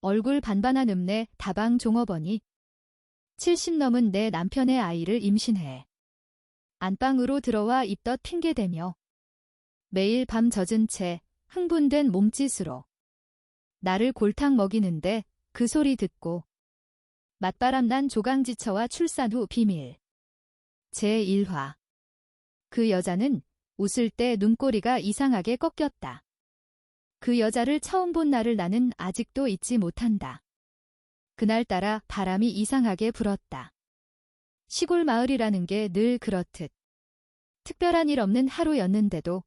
얼굴 반반한 읍내 다방 종업원이 70 넘은 내 남편의 아이를 임신해 안방으로 들어와 입덧 핑계대며 매일 밤 젖은 채 흥분된 몸짓으로 나를 골탕 먹이는데 그 소리 듣고 맞바람 난 조강지처와 출산 후 비밀. 제1화. 그 여자는 웃을 때 눈꼬리가 이상하게 꺾였다. 그 여자를 처음 본 날을 나는 아직도 잊지 못한다. 그날따라 바람이 이상하게 불었다. 시골 마을이라는 게 늘 그렇듯 특별한 일 없는 하루였는데도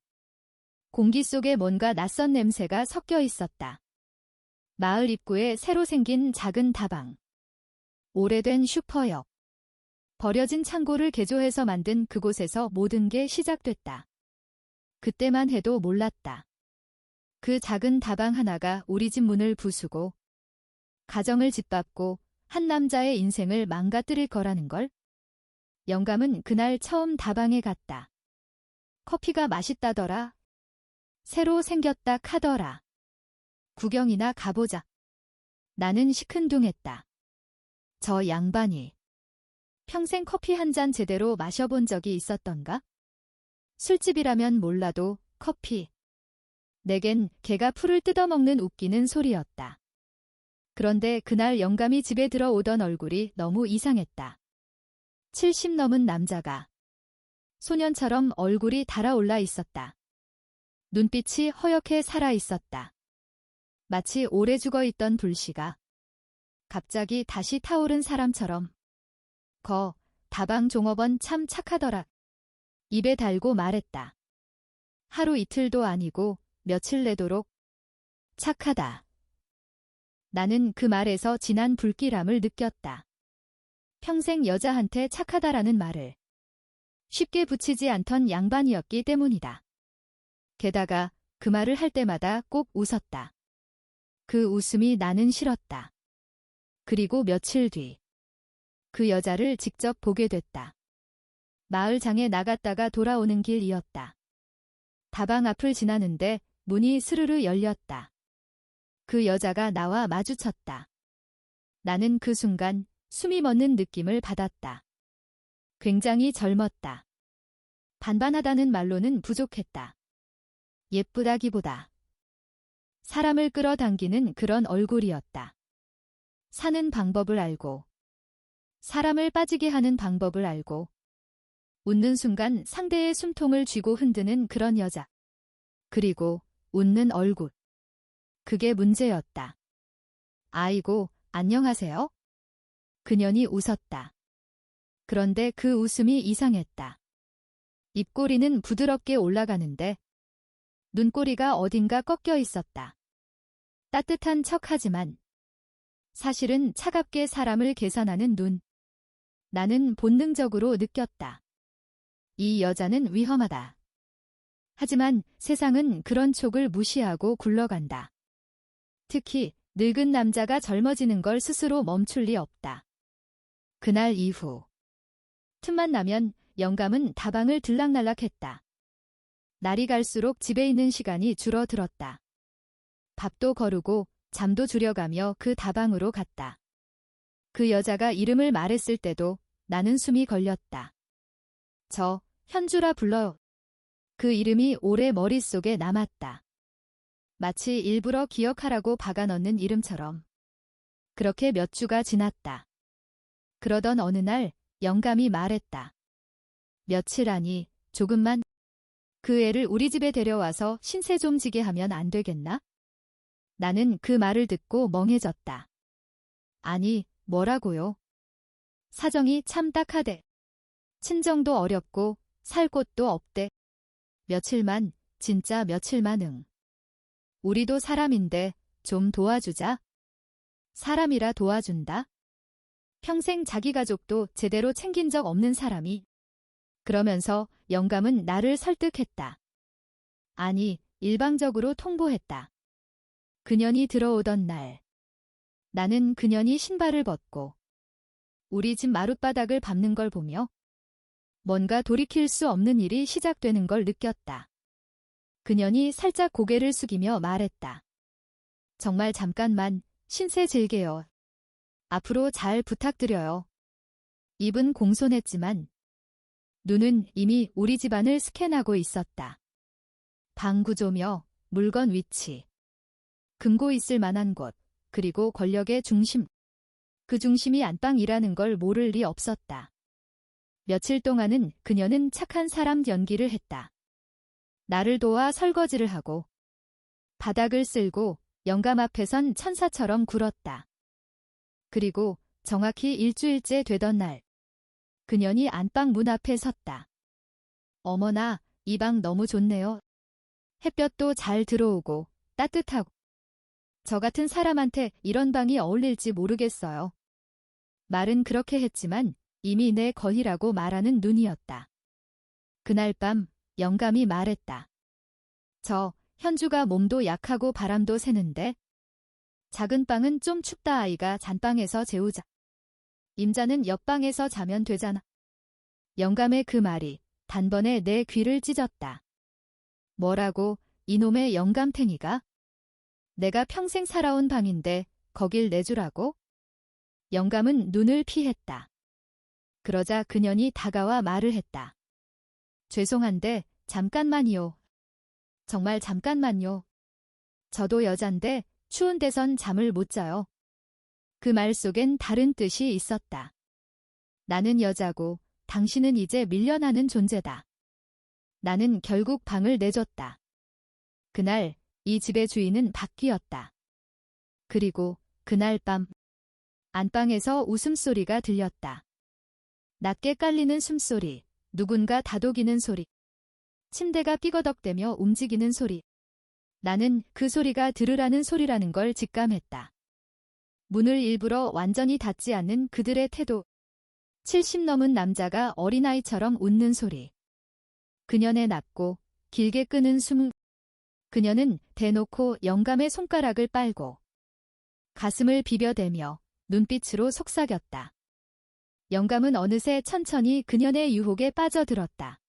공기 속에 뭔가 낯선 냄새가 섞여 있었다. 마을 입구에 새로 생긴 작은 다방. 오래된 슈퍼역. 버려진 창고를 개조해서 만든 그곳에서 모든 게 시작됐다. 그때만 해도 몰랐다. 그 작은 다방 하나가 우리 집 문을 부수고 가정을 짓밟고 한 남자의 인생을 망가뜨릴 거라는 걸. 영감은 그날 처음 다방에 갔다. 커피가 맛있다더라. 새로 생겼다 카더라. 구경이나 가보자. 나는 시큰둥했다. 저 양반이 평생 커피 한 잔 제대로 마셔본 적이 있었던가? 술집이라면 몰라도 커피. 내겐 개가 풀을 뜯어먹는 웃기는 소리였다. 그런데 그날 영감이 집에 들어오던 얼굴이 너무 이상했다. 70 넘은 남자가 소년처럼 얼굴이 달아올라 있었다. 눈빛이 허옇게 살아있었다. 마치 오래 죽어있던 불씨가 갑자기 다시 타오른 사람처럼. 다방 종업원 참 착하더라. 입에 달고 말했다. 하루 이틀도 아니고 며칠 내도록 착하다. 나는 그 말에서 진한 불길함을 느꼈다. 평생 여자한테 착하다라는 말을 쉽게 붙이지 않던 양반이었기 때문이다. 게다가 그 말을 할 때마다 꼭 웃었다. 그 웃음이 나는 싫었다. 그리고 며칠 뒤 그 여자를 직접 보게 됐다. 마을장에 나갔다가 돌아오는 길이었다. 다방 앞을 지나는데 문이 스르르 열렸다. 그 여자가 나와 마주쳤다. 나는 그 순간 숨이 멎는 느낌을 받았다. 굉장히 젊었다. 반반하다는 말로는 부족했다. 예쁘다기보다 사람을 끌어당기는 그런 얼굴이었다. 사는 방법을 알고 사람을 빠지게 하는 방법을 알고 웃는 순간 상대의 숨통을 쥐고 흔드는 그런 여자. 그리고 웃는 얼굴. 그게 문제였다. 아이고, 안녕하세요? 그년이 웃었다. 그런데 그 웃음이 이상했다. 입꼬리는 부드럽게 올라가는데 눈꼬리가 어딘가 꺾여 있었다. 따뜻한 척하지만 사실은 차갑게 사람을 계산하는 눈. 나는 본능적으로 느꼈다. 이 여자는 위험하다. 하지만 세상은 그런 촉을 무시하고 굴러간다. 특히 늙은 남자가 젊어지는 걸 스스로 멈출 리 없다. 그날 이후 틈만 나면 영감은 다방을 들락날락했다. 날이 갈수록 집에 있는 시간이 줄어들었다. 밥도 거르고 잠도 줄여가며 그 다방으로 갔다. 그 여자가 이름을 말했을 때도 나는 숨이 걸렸다. 저 현주라 불러요. 그 이름이 오래 머릿속에 남았다. 마치 일부러 기억하라고 박아넣는 이름처럼. 그렇게 몇 주가 지났다. 그러던 어느 날 영감이 말했다. 며칠 아니 조금만 그 애를 우리 집에 데려와서 신세 좀 지게 하면 안 되겠나? 나는 그 말을 듣고 멍해졌다. 아니, 뭐라고요? 사정이 참 딱하대. 친정도 어렵고 살 곳도 없대. 며칠만, 진짜 며칠만 응. 우리도 사람인데 좀 도와주자. 사람이라 도와준다? 평생 자기 가족도 제대로 챙긴 적 없는 사람이. 그러면서 영감은 나를 설득했다. 아니, 일방적으로 통보했다. 그년이 들어오던 날. 나는 그년이 신발을 벗고 우리 집 마룻바닥을 밟는 걸 보며 뭔가 돌이킬 수 없는 일이 시작되는 걸 느꼈다. 그년이 살짝 고개를 숙이며 말했다. 정말 잠깐만 신세 질게요. 앞으로 잘 부탁드려요. 입은 공손했지만 눈은 이미 우리 집안을 스캔하고 있었다. 방 구조며 물건 위치, 금고 있을 만한 곳, 그리고 권력의 중심. 그 중심이 안방이라는 걸 모를 리 없었다. 며칠 동안은 그녀는 착한 사람 연기를 했다. 나를 도와 설거지를 하고 바닥을 쓸고 영감 앞에선 천사처럼 굴었다. 그리고 정확히 일주일째 되던 날, 그년이 안방 문 앞에 섰다. 어머나, 이 방 너무 좋네요. 햇볕도 잘 들어오고 따뜻하고. 저 같은 사람한테 이런 방이 어울릴지 모르겠어요. 말은 그렇게 했지만 이미 내 거희라고 말하는 눈이었다. 그날 밤 영감이 말했다. 현주가 몸도 약하고 바람도 새는데 작은 방은 좀 춥다. 아이가 잔방에서 재우자. 임자는 옆방에서 자면 되잖아. 영감의 그 말이 단번에 내 귀를 찢었다. 뭐라고, 이놈의 영감탱이가? 내가 평생 살아온 방인데 거길 내주라고? 영감은 눈을 피했다. 그러자 그년이 다가와 말을 했다. 죄송한데 잠깐만요. 정말 잠깐만요. 저도 여잔데 추운 데선 잠을 못 자요. 그 말 속엔 다른 뜻이 있었다. 나는 여자고 당신은 이제 밀려나는 존재다. 나는 결국 방을 내줬다. 그날 이 집의 주인은 바뀌었다. 그리고 그날 밤 안방에서 웃음소리가 들렸다. 낮게 깔리는 숨소리, 누군가 다독이는 소리, 침대가 삐거덕대며 움직이는 소리. 나는 그 소리가 들으라는 소리라는 걸 직감했다. 문을 일부러 완전히 닫지 않는 그들의 태도. 70 넘은 남자가 어린아이처럼 웃는 소리. 그년의 낮고 길게 끄는 숨. 그녀는 대놓고 영감의 손가락을 빨고 가슴을 비벼대며 눈빛으로 속삭였다. 영감은 어느새 천천히 그년의 유혹에 빠져들었다.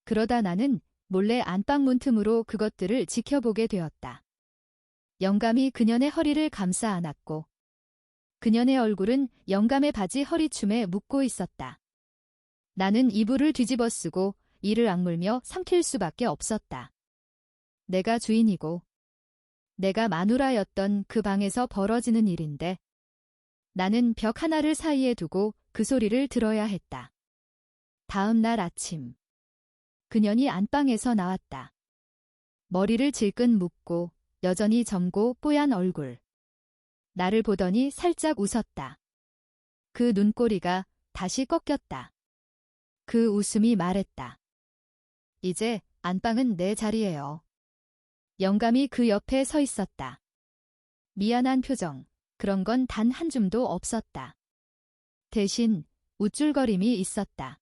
그러다 나는 몰래 안방 문틈으로 그것들을 지켜보게 되었다. 영감이 그년의 허리를 감싸 안았고 그년의 얼굴은 영감의 바지 허리춤에 묻고 있었다. 나는 이불을 뒤집어 쓰고 이를 악물며 삼킬 수밖에 없었다. 내가 주인이고 내가 마누라였던 그 방에서 벌어지는 일인데 나는 벽 하나를 사이에 두고 그 소리를 들어야 했다. 다음 날 아침 그년이 안방에서 나왔다. 머리를 질끈 묶고 여전히 젊고 뽀얀 얼굴. 나를 보더니 살짝 웃었다. 그 눈꼬리가 다시 꺾였다. 그 웃음이 말했다. 이제 안방은 내 자리예요. 영감이 그 옆에 서 있었다. 미안한 표정, 그런 건 단 한 줌도 없었다. 대신 우쭐거림이 있었다.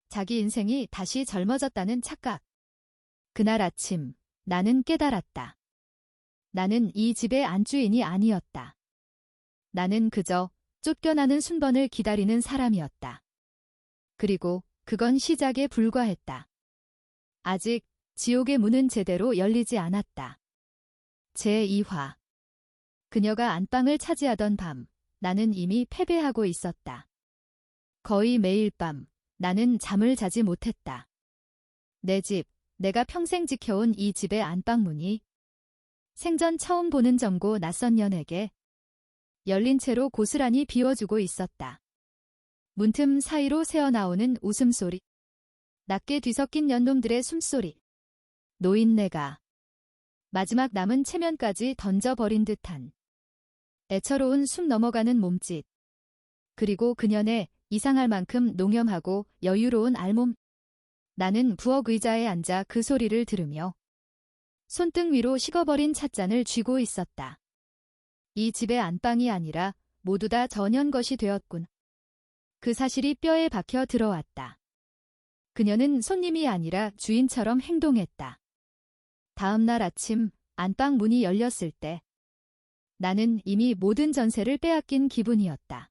자기 인생이 다시 젊어졌다는 착각. 그날 아침 나는 깨달았다. 나는 이 집의 안주인이 아니었다. 나는 그저 쫓겨나는 순번을 기다리는 사람이었다. 그리고 그건 시작에 불과했다. 아직 지옥의 문은 제대로 열리지 않았다. 제2화. 그녀가 안방을 차지하던 밤, 나는 이미 패배하고 있었다. 거의 매일 밤, 나는 잠을 자지 못했다. 내 집, 내가 평생 지켜온 이 집의 안방문이 생전 처음 보는 젊고 낯선 년에게 열린 채로 고스란히 비워주고 있었다. 문틈 사이로 새어나오는 웃음소리, 낮게 뒤섞인 년놈들의 숨소리, 노인네가 마지막 남은 체면까지 던져버린 듯한 애처로운 숨 넘어가는 몸짓, 그리고 그년의 이상할 만큼 농염하고 여유로운 알몸. 나는 부엌 의자에 앉아 그 소리를 들으며 손등 위로 식어버린 찻잔을 쥐고 있었다. 이 집의 안방이 아니라 모두 다 전현 것이 되었군. 그 사실이 뼈에 박혀 들어왔다. 그녀는 손님이 아니라 주인처럼 행동했다. 다음 날 아침 안방 문이 열렸을 때 나는 이미 모든 전세를 빼앗긴 기분이었다.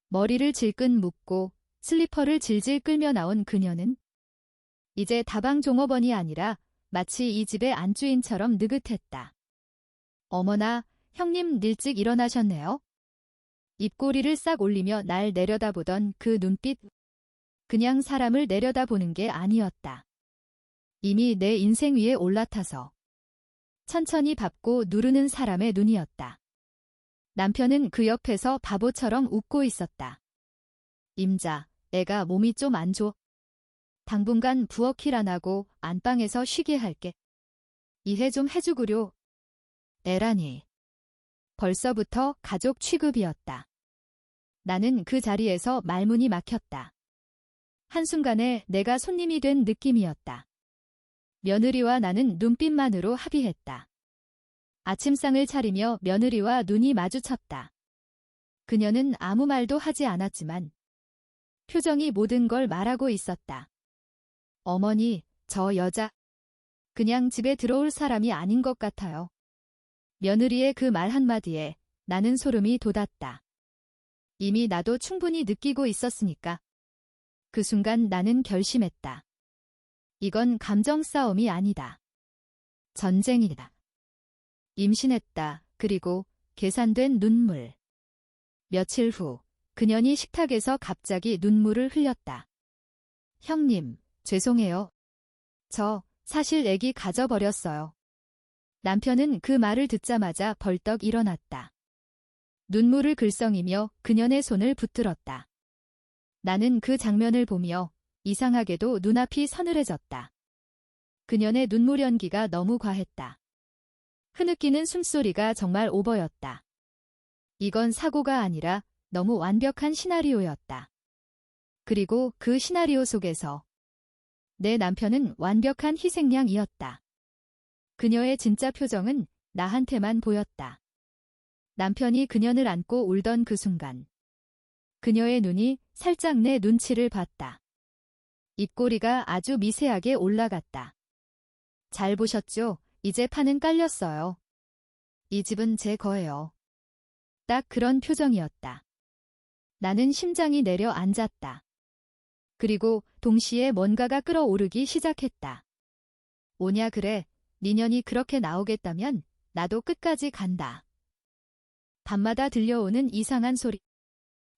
머리를 질끈 묶고 슬리퍼를 질질 끌며 나온 그녀는 이제 다방 종업원이 아니라 마치 이 집의 안주인처럼 느긋했다. 어머나, 형님 일찍 일어나셨네요. 입꼬리를 싹 올리며 날 내려다보던 그 눈빛, 그냥 사람을 내려다보는 게 아니었다. 이미 내 인생 위에 올라타서 천천히 밟고 누르는 사람의 눈이었다. 남편은 그 옆에서 바보처럼 웃고 있었다. 임자, 애가 몸이 좀 안 좋아. 당분간 부엌일 안 하고 안방에서 쉬게 할게. 이해 좀 해주구려. 애라니. 벌써부터 가족 취급이었다. 나는 그 자리에서 말문이 막혔다. 한순간에 내가 손님이 된 느낌이었다. 며느리와 나는 눈빛만으로 합의했다. 아침상을 차리며 며느리와 눈이 마주쳤다. 그녀는 아무 말도 하지 않았지만 표정이 모든 걸 말하고 있었다. 어머니, 저 여자 그냥 집에 들어올 사람이 아닌 것 같아요. 며느리의 그 말 한마디에 나는 소름이 돋았다. 이미 나도 충분히 느끼고 있었으니까. 그 순간 나는 결심했다. 이건 감정 싸움이 아니다. 전쟁이다. 임신했다. 그리고 계산된 눈물. 며칠 후 그년이 식탁에서 갑자기 눈물을 흘렸다. 형님, 죄송해요. 저 사실 애기 가져버렸어요. 남편은 그 말을 듣자마자 벌떡 일어났다. 눈물을 글썽이며 그년의 손을 붙들었다. 나는 그 장면을 보며 이상하게도 눈앞이 서늘해졌다. 그년의 눈물 연기가 너무 과했다. 흐느끼는 숨소리가 정말 오버였다. 이건 사고가 아니라 너무 완벽한 시나리오였다. 그리고 그 시나리오 속에서 내 남편은 완벽한 희생양이었다. 그녀의 진짜 표정은 나한테만 보였다. 남편이 그녀를 안고 울던 그 순간 그녀의 눈이 살짝 내 눈치를 봤다. 입꼬리가 아주 미세하게 올라갔다. 잘 보셨죠? 이제 판은 깔렸어요. 이 집은 제 거예요. 딱 그런 표정이었다. 나는 심장이 내려앉았다. 그리고 동시에 뭔가가 끓어오르기 시작했다. 오냐 그래, 니년이 그렇게 나오겠다면 나도 끝까지 간다. 밤마다 들려오는 이상한 소리.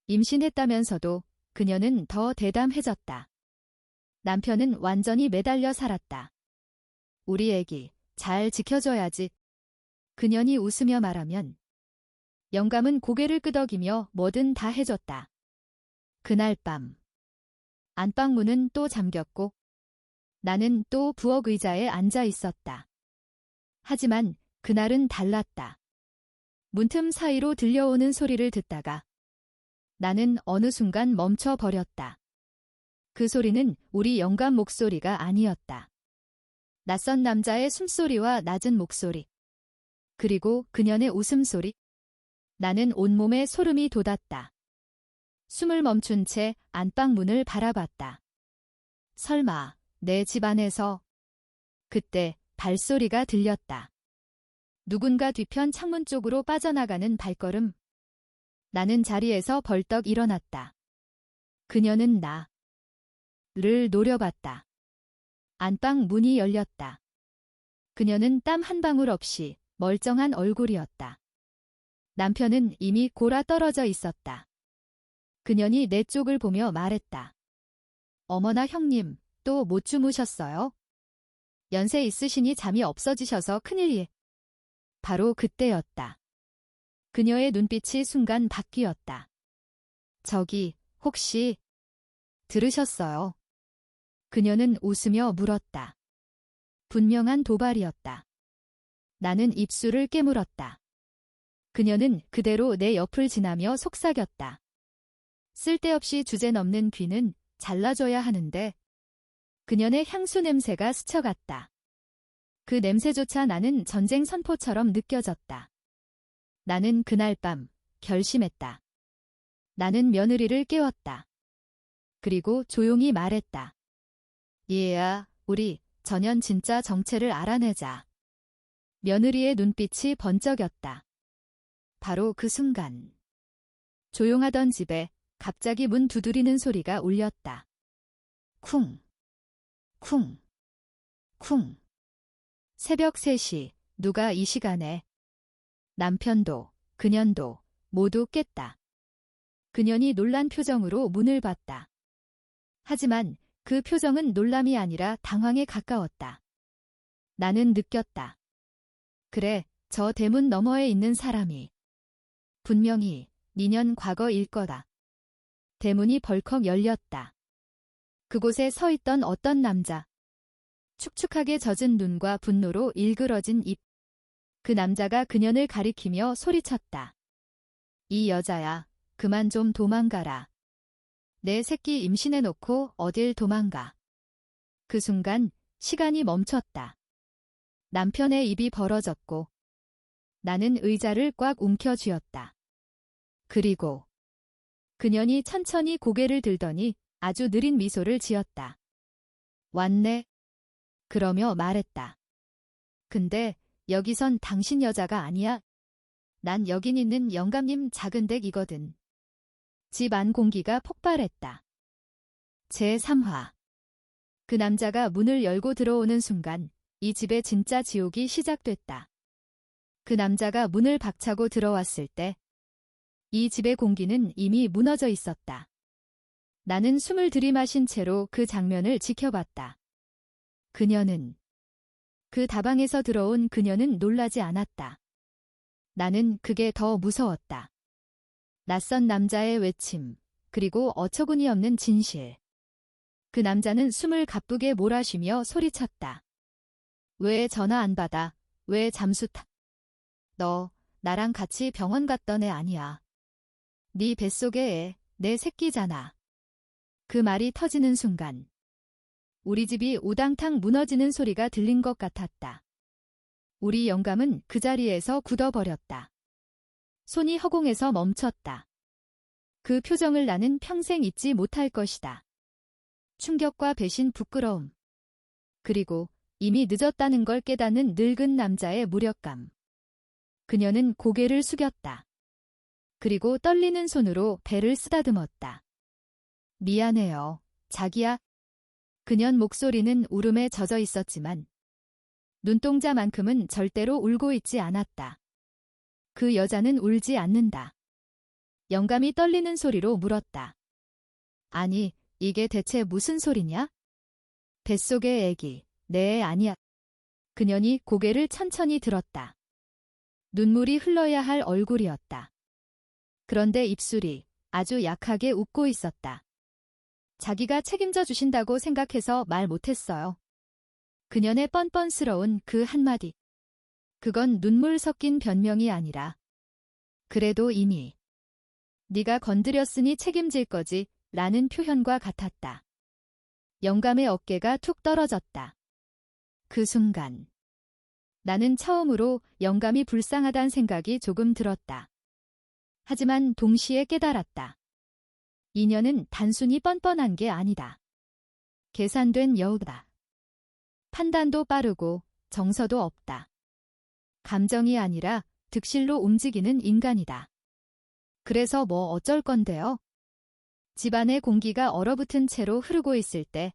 임신했다면서도 그녀는 더 대담해졌다. 남편은 완전히 매달려 살았다. 우리 애기 잘 지켜줘야지. 그년이 웃으며 말하면 영감은 고개를 끄덕이며 뭐든 다 해줬다. 그날 밤 안방 문은 또 잠겼고 나는 또 부엌 의자에 앉아 있었다. 하지만 그날은 달랐다. 문틈 사이로 들려오는 소리를 듣다가 나는 어느 순간 멈춰버렸다. 그 소리는 우리 영감 목소리가 아니었다. 낯선 남자의 숨소리와 낮은 목소리. 그리고 그녀의 웃음소리. 나는 온몸에 소름이 돋았다. 숨을 멈춘 채 안방 문을 바라봤다. 설마 내 집 안에서. 그때 발소리가 들렸다. 누군가 뒤편 창문 쪽으로 빠져나가는 발걸음. 나는 자리에서 벌떡 일어났다. 그녀는 나를 노려봤다. 안방 문이 열렸다. 그녀는 땀 한 방울 없이 멀쩡한 얼굴이었다. 남편은 이미 골아 떨어져 있었다. 그년이 내 쪽을 보며 말했다. 어머나 형님, 또 못 주무셨어요? 연세 있으시니 잠이 없어지셔서 큰일이. 바로 그때였다. 그녀의 눈빛이 순간 바뀌었다. 저기, 혹시 들으셨어요? 그녀는 웃으며 물었다. 분명한 도발이었다. 나는 입술을 깨물었다. 그녀는 그대로 내 옆을 지나며 속삭였다. 쓸데없이 주제넘는 귀는 잘라줘야 하는데. 그녀의 향수 냄새가 스쳐갔다. 그 냄새조차 나는 전쟁 선포처럼 느껴졌다. 나는 그날 밤 결심했다. 나는 며느리를 깨웠다. 그리고 조용히 말했다. 얘야, 우리 전현 진짜 정체를 알아내자. 며느리의 눈빛이 번쩍였다. 바로 그 순간 조용하던 집에 갑자기 문 두드리는 소리가 울렸다. 쿵, 쿵, 쿵. 새벽 3시, 누가 이 시간에. 남편도, 그년도 모두 깼다. 그년이 놀란 표정으로 문을 봤다. 하지만 그 표정은 놀람이 아니라 당황에 가까웠다. 나는 느꼈다. 그래, 저 대문 너머에 있는 사람이 분명히 니년 과거일 거다. 대문이 벌컥 열렸다. 그곳에 서 있던 어떤 남자. 축축하게 젖은 눈과 분노로 일그러진 입. 그 남자가 그년을 가리키며 소리쳤다. 이 여자야, 그만 좀 도망가라. 내 새끼 임신해놓고 어딜 도망가. 그 순간 시간이 멈췄다. 남편의 입이 벌어졌고 나는 의자를 꽉 움켜쥐었다. 그리고 그년이 천천히 고개를 들더니 아주 느린 미소를 지었다. 왔네. 그러며 말했다. 근데 여기선 당신 여자가 아니야. 난 여긴 있는 영감님 작은 댁이거든. 집 안 공기가 폭발했다. 제3화. 그 남자가 문을 열고 들어오는 순간 이 집의 진짜 지옥이 시작됐다. 그 남자가 문을 박차고 들어왔을 때 이 집의 공기는 이미 무너져 있었다. 나는 숨을 들이마신 채로 그 장면을 지켜봤다. 그 다방에서 들어온 그녀는 놀라지 않았다. 나는 그게 더 무서웠다. 낯선 남자의 외침, 그리고 어처구니 없는 진실. 그 남자는 숨을 가쁘게 몰아쉬며 소리쳤다. 왜 전화 안 받아? 왜 잠수 타? 너 나랑 같이 병원 갔던 애 아니야. 네 뱃속의 애, 내 새끼잖아. 그 말이 터지는 순간 우리 집이 우당탕 무너지는 소리가 들린 것 같았다. 우리 영감은 그 자리에서 굳어버렸다. 손이 허공에서 멈췄다. 그 표정을 나는 평생 잊지 못할 것이다. 충격과 배신, 부끄러움. 그리고 이미 늦었다는 걸 깨닫는 늙은 남자의 무력감. 그녀는 고개를 숙였다. 그리고 떨리는 손으로 배를 쓰다듬었다. 미안해요, 자기야. 그년 목소리는 울음에 젖어 있었지만 눈동자만큼은 절대로 울고 있지 않았다. 그 여자는 울지 않는다. 영감이 떨리는 소리로 물었다. 아니, 이게 대체 무슨 소리냐? 뱃속의 애기, 내 애 아니야. 그년이 고개를 천천히 들었다. 눈물이 흘러야 할 얼굴이었다. 그런데 입술이 아주 약하게 웃고 있었다. 자기가 책임져 주신다고 생각해서 말 못했어요. 그년의 뻔뻔스러운 그 한마디. 그건 눈물 섞인 변명이 아니라 그래도 이미 네가 건드렸으니 책임질 거지 라는 표현과 같았다. 영감의 어깨가 툭 떨어졌다. 그 순간 나는 처음으로 영감이 불쌍하단 생각이 조금 들었다. 하지만 동시에 깨달았다. 이녀는 단순히 뻔뻔한 게 아니다. 계산된 여우다. 판단도 빠르고 정서도 없다. 감정이 아니라 득실로 움직이는 인간이다. 그래서 뭐 어쩔 건데요? 집안의 공기가 얼어붙은 채로 흐르고 있을 때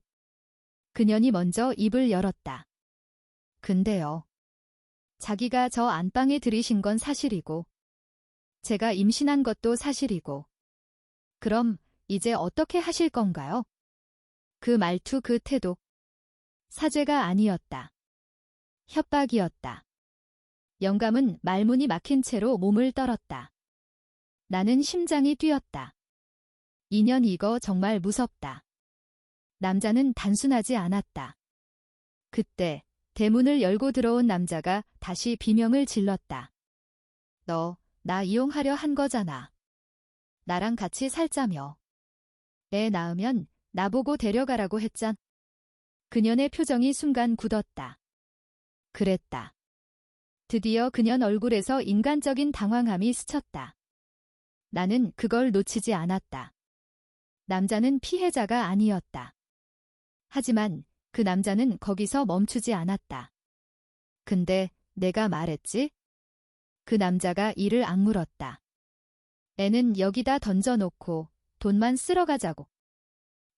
그년이 먼저 입을 열었다. 근데요. 자기가 저 안방에 들이신 건 사실이고 제가 임신한 것도 사실이고 그럼 이제 어떻게 하실 건가요? 그 말투, 그 태도. 사죄가 아니었다. 협박이었다. 영감은 말문이 막힌 채로 몸을 떨었다. 나는 심장이 뛰었다. 2년 이거 정말 무섭다. 남자는 단순하지 않았다. 그때 대문을 열고 들어온 남자가 다시 비명을 질렀다. 너, 나 이용하려 한 거잖아. 나랑 같이 살자며. 애 낳으면 나보고 데려가라고 했잖. 그년의 표정이 순간 굳었다. 그랬다. 드디어 그년 얼굴에서 인간적인 당황함이 스쳤다. 나는 그걸 놓치지 않았다. 남자는 피해자가 아니었다. 하지만 그 남자는 거기서 멈추지 않았다. 근데 내가 말했지? 그 남자가 이를 악물었다. 애는 여기다 던져놓고 돈만 쓸어가자고.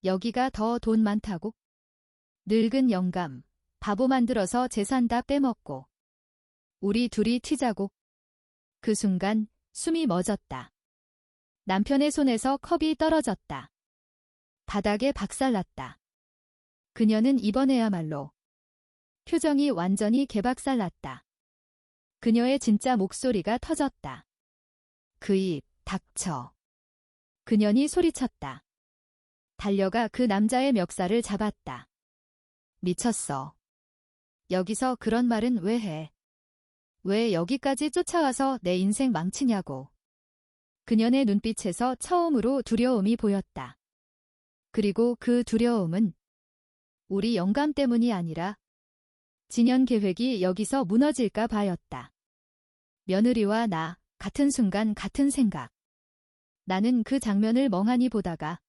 여기가 더 돈 많다고? 늙은 영감, 바보 만들어서 재산 다 빼먹고. 우리 둘이 튀자고. 그 순간 숨이 멎었다. 남편의 손에서 컵이 떨어졌다. 바닥에 박살났다. 그녀는 이번에야말로 표정이 완전히 개박살났다. 그녀의 진짜 목소리가 터졌다. 그 입, 닥쳐. 그년이 소리쳤다. 달려가 그 남자의 멱살을 잡았다. 미쳤어. 여기서 그런 말은 왜 해? 왜 여기까지 쫓아와서 내 인생 망치냐고. 그년의 눈빛에서 처음으로 두려움이 보였다. 그리고 그 두려움은 우리 영감 때문이 아니라 진연 계획이 여기서 무너질까 봐였다. 며느리와 나, 같은 순간 같은 생각. 나는 그 장면을 멍하니 보다가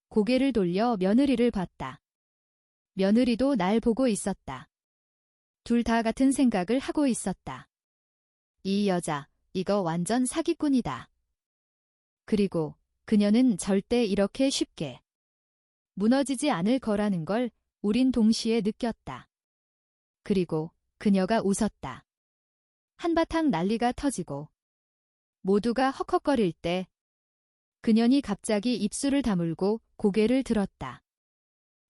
고개를 돌려 며느리를 봤다. 며느리도 날 보고 있었다. 둘 다 같은 생각을 하고 있었다. 이 여자, 이거 완전 사기꾼이다. 그리고 그녀는 절대 이렇게 쉽게 무너지지 않을 거라는 걸 우린 동시에 느꼈다. 그리고 그녀가 웃었다. 한바탕 난리가 터지고 모두가 헉헉거릴 때 그년이 갑자기 입술을 다물고 고개를 들었다.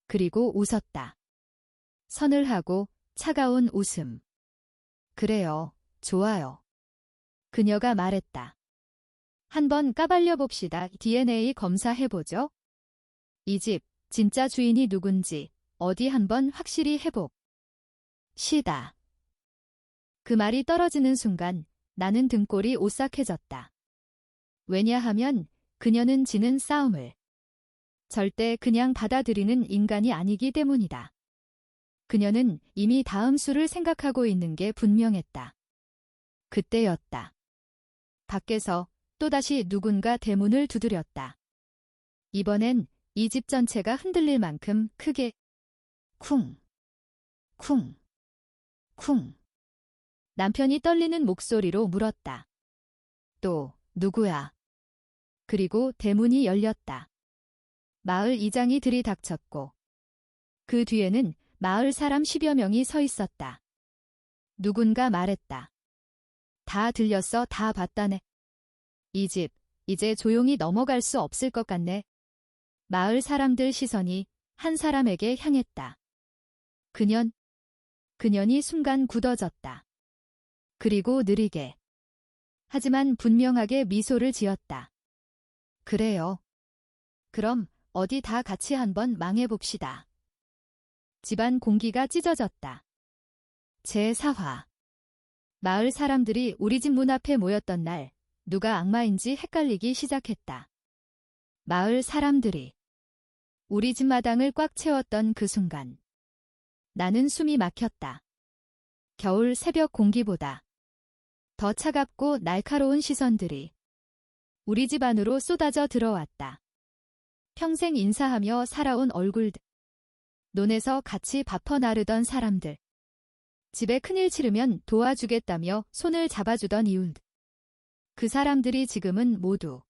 그리고 웃었다. 서늘하고 차가운 웃음. 그래요, 좋아요. 그녀가 말했다. 한번 까발려 봅시다. DNA 검사해보죠. 이 집 진짜 주인이 누군지 어디 한번 확실히 해봅. 시다. 그 말이 떨어지는 순간 나는 등골이 오싹해졌다. 왜냐하면 그녀는 지는 싸움을 절대 그냥 받아들이는 인간이 아니기 때문이다. 그녀는 이미 다음 수를 생각하고 있는 게 분명했다. 그때였다. 밖에서 또다시 누군가 대문을 두드렸다. 이번엔 이 집 전체가 흔들릴 만큼 크게 쿵, 쿵, 쿵. 남편이 떨리는 목소리로 물었다. 또 누구야? 그리고 대문이 열렸다. 마을 이장이 들이닥쳤고 그 뒤에는 마을 사람 10여 명이 서 있었다. 누군가 말했다. 다 들렸어, 다 봤다네. 이 집, 이제 조용히 넘어갈 수 없을 것 같네. 마을 사람들 시선이 한 사람에게 향했다. 그년이 순간 굳어졌다. 그리고 느리게. 하지만 분명하게 미소를 지었다. 그래요. 그럼 어디 다 같이 한번 망해봅시다. 집안 공기가 찢어졌다. 제4화. 마을 사람들이 우리 집 문 앞에 모였던 날, 누가 악마인지 헷갈리기 시작했다. 마을 사람들이 우리 집 마당을 꽉 채웠던 그 순간 나는 숨이 막혔다. 겨울 새벽 공기보다 더 차갑고 날카로운 시선들이 우리 집 안으로 쏟아져 들어왔다. 평생 인사하며 살아온 얼굴들. 논에서 같이 밥퍼 나르던 사람들. 집에 큰일 치르면 도와주겠다며 손을 잡아주던 이웃. 그 사람들이 지금은 모두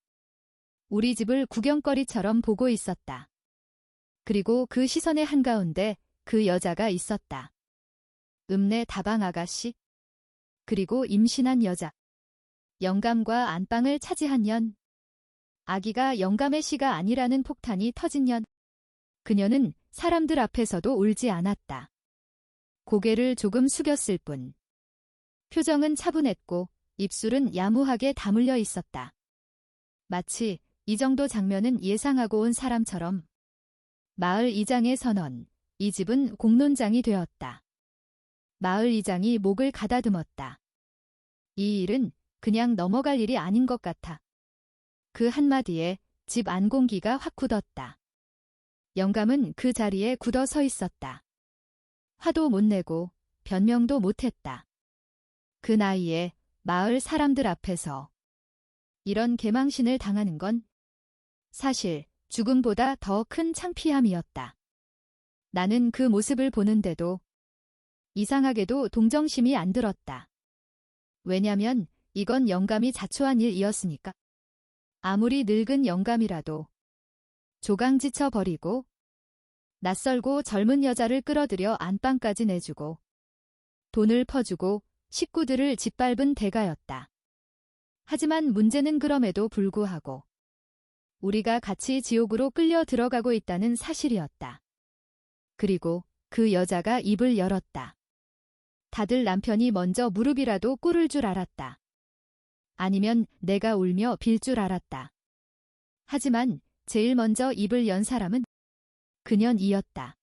우리 집을 구경거리처럼 보고 있었다. 그리고 그 시선의 한가운데 그 여자가 있었다. 읍내 다방 아가씨. 그리고 임신한 여자. 영감과 안방을 차지한 년. 아기가 영감의 씨가 아니라는 폭탄이 터진 년. 그녀는 사람들 앞에서도 울지 않았다. 고개를 조금 숙였을 뿐. 표정은 차분했고 입술은 야무하게 다물려 있었다. 마치 이 정도 장면은 예상하고 온 사람처럼. 마을 이장의 선언. 이 집은 공론장이 되었다. 마을 이장이 목을 가다듬었다. 이 일은 그냥 넘어갈 일이 아닌 것 같아. 그 한마디에 집 안 공기가 확 굳었다. 영감은 그 자리에 굳어 서 있었다. 화도 못 내고 변명도 못했다. 그 나이에 마을 사람들 앞에서 이런 개망신을 당하는 건 사실 죽음보다 더 큰 창피함이었다. 나는 그 모습을 보는데도 이상하게도 동정심이 안 들었다. 왜냐면 이건 영감이 자초한 일이었으니까. 아무리 늙은 영감이라도 조강지쳐 버리고 낯설고 젊은 여자를 끌어들여 안방까지 내주고 돈을 퍼주고 식구들을 짓밟은 대가였다. 하지만 문제는 그럼에도 불구하고 우리가 같이 지옥으로 끌려 들어가고 있다는 사실이었다. 그리고 그 여자가 입을 열었다. 다들 남편이 먼저 무릎이라도 꿇을 줄 알았다. 아니면 내가 울며 빌 줄 알았다. 하지만 제일 먼저 입을 연 사람은 그년이었다.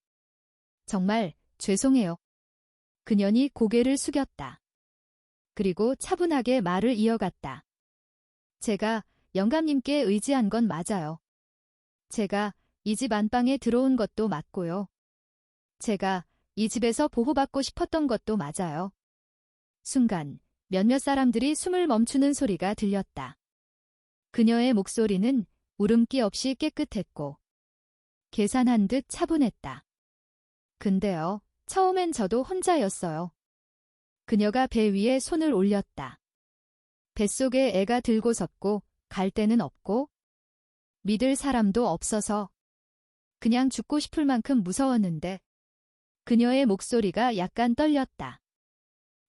정말 죄송해요. 그년이 고개를 숙였다. 그리고 차분하게 말을 이어갔다. 제가 영감님께 의지한 건 맞아요. 제가 이 집 안방에 들어온 것도 맞고요. 제가 이 집에서 보호받고 싶었던 것도 맞아요. 순간 몇몇 사람들이 숨을 멈추는 소리가 들렸다. 그녀의 목소리는 울음기 없이 깨끗했고 계산한 듯 차분했다. 근데요, 처음엔 저도 혼자였어요. 그녀가 배 위에 손을 올렸다. 뱃속에 애가 들고 섰고 갈 데는 없고 믿을 사람도 없어서 그냥 죽고 싶을 만큼 무서웠는데 그녀의 목소리가 약간 떨렸다.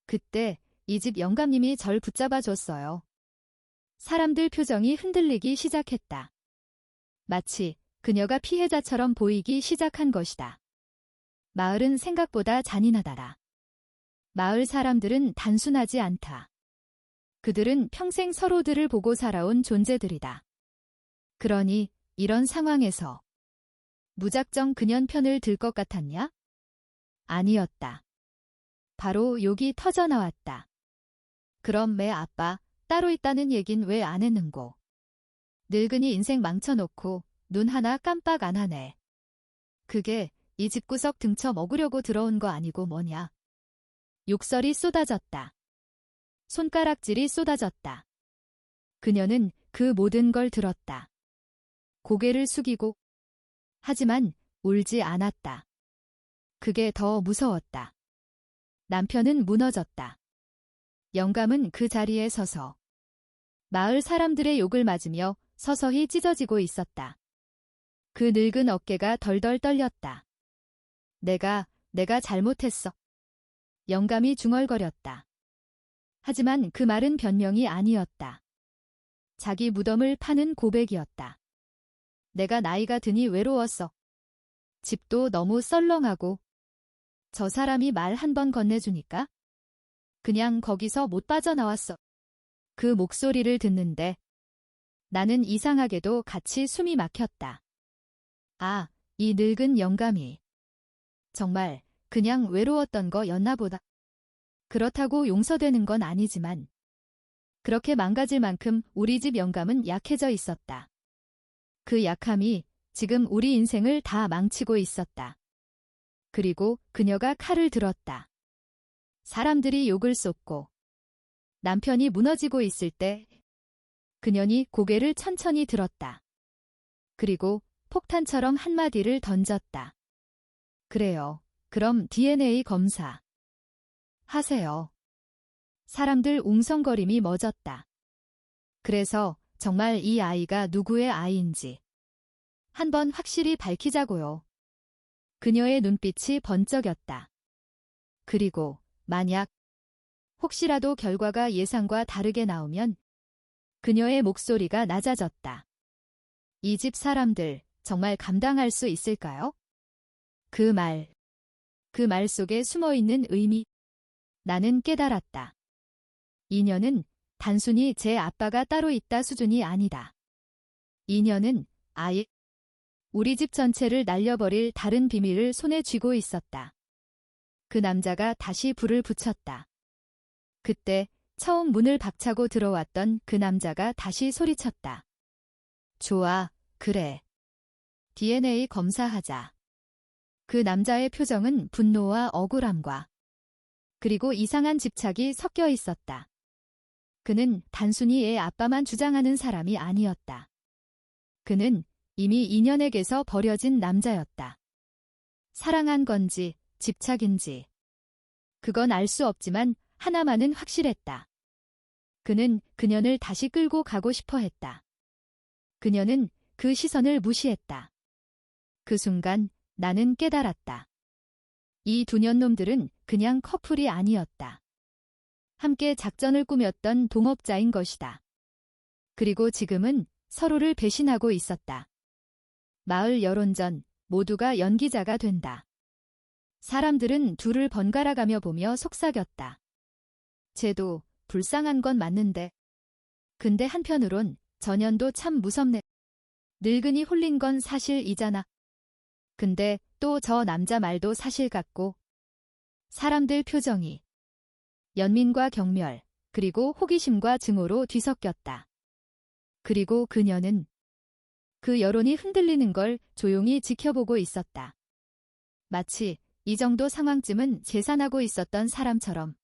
그때 이 집 영감님이 절 붙잡아 줬어요. 사람들 표정이 흔들리기 시작했다. 마치 그녀가 피해자처럼 보이기 시작한 것이다. 마을은 생각보다 잔인하더라. 마을 사람들은 단순하지 않다. 그들은 평생 서로들을 보고 살아온 존재들이다. 그러니 이런 상황에서 무작정 그년 편을 들 것 같았냐? 아니었다. 바로 욕이 터져나왔다. 그럼 매 아빠 따로 있다는 얘긴 왜 안 했는고. 늙은이 인생 망쳐놓고 눈 하나 깜빡 안 하네. 그게 이 집구석 등쳐 먹으려고 들어온 거 아니고 뭐냐. 욕설이 쏟아졌다. 손가락질이 쏟아졌다. 그녀는 그 모든 걸 들었다. 고개를 숙이고 하지만 울지 않았다. 그게 더 무서웠다. 남편은 무너졌다. 영감은 그 자리에 서서 마을 사람들의 욕을 맞으며 서서히 찢어지고 있었다. 그 늙은 어깨가 덜덜 떨렸다. 내가 잘못했어. 영감이 중얼거렸다. 하지만 그 말은 변명이 아니었다. 자기 무덤을 파는 고백이었다. 내가 나이가 드니 외로웠어. 집도 너무 썰렁하고 저 사람이 말 한 번 건네주니까 그냥 거기서 못 빠져나왔어. 그 목소리를 듣는데 나는 이상하게도 같이 숨이 막혔다. 아, 이 늙은 영감이 정말 그냥 외로웠던 거였나 보다. 그렇다고 용서되는 건 아니지만 그렇게 망가질 만큼 우리 집 영감은 약해져 있었다. 그 약함이 지금 우리 인생을 다 망치고 있었다. 그리고 그녀가 칼을 들었다. 사람들이 욕을 쏟고 남편이 무너지고 있을 때 그녀는 고개를 천천히 들었다. 그리고 폭탄처럼 한마디를 던졌다. 그래요. 그럼 DNA 검사 하세요. 사람들 웅성거림이 멎었다. 그래서 정말 이 아이가 누구의 아이인지 한번 확실히 밝히자고요. 그녀의 눈빛이 번쩍였다. 그리고 만약 혹시라도 결과가 예상과 다르게 나오면 그녀의 목소리가 낮아졌다. 이 집 사람들 정말 감당할 수 있을까요? 그 말 속에 숨어있는 의미. 나는 깨달았다. 이녀는 단순히 제 아빠가 따로 있다 수준이 아니다. 이녀는 아예 우리 집 전체를 날려버릴 다른 비밀을 손에 쥐고 있었다. 그 남자가 다시 불을 붙였다. 그때 처음 문을 박차고 들어왔던 그 남자가 다시 소리쳤다. 좋아, 그래. DNA 검사하자. 그 남자의 표정은 분노와 억울함과 그리고 이상한 집착이 섞여 있었다. 그는 단순히 애 아빠만 주장하는 사람이 아니었다. 그는 이미 인연에게서 버려진 남자였다. 사랑한 건지 집착인지 그건 알 수 없지만 하나만은 확실했다. 그는 그녀를 다시 끌고 가고 싶어 했다. 그녀는 그 시선을 무시했다. 그 순간 나는 깨달았다. 이 두 년놈들은 그냥 커플이 아니었다. 함께 작전을 꾸몄던 동업자인 것이다. 그리고 지금은 서로를 배신하고 있었다. 마을 여론전 모두가 연기자가 된다. 사람들은 둘을 번갈아가며 보며 속삭였다. 쟤도 불쌍한 건 맞는데. 근데 한편으론 전현도 참 무섭네. 늙은이 홀린 건 사실이잖아. 근데 또 저 남자 말도 사실 같고. 사람들 표정이 연민과 경멸, 그리고 호기심과 증오로 뒤섞였다. 그리고 그녀는 그 여론이 흔들리는 걸 조용히 지켜보고 있었다. 마치 이 정도 상황쯤은 계산하고 있었던 사람처럼.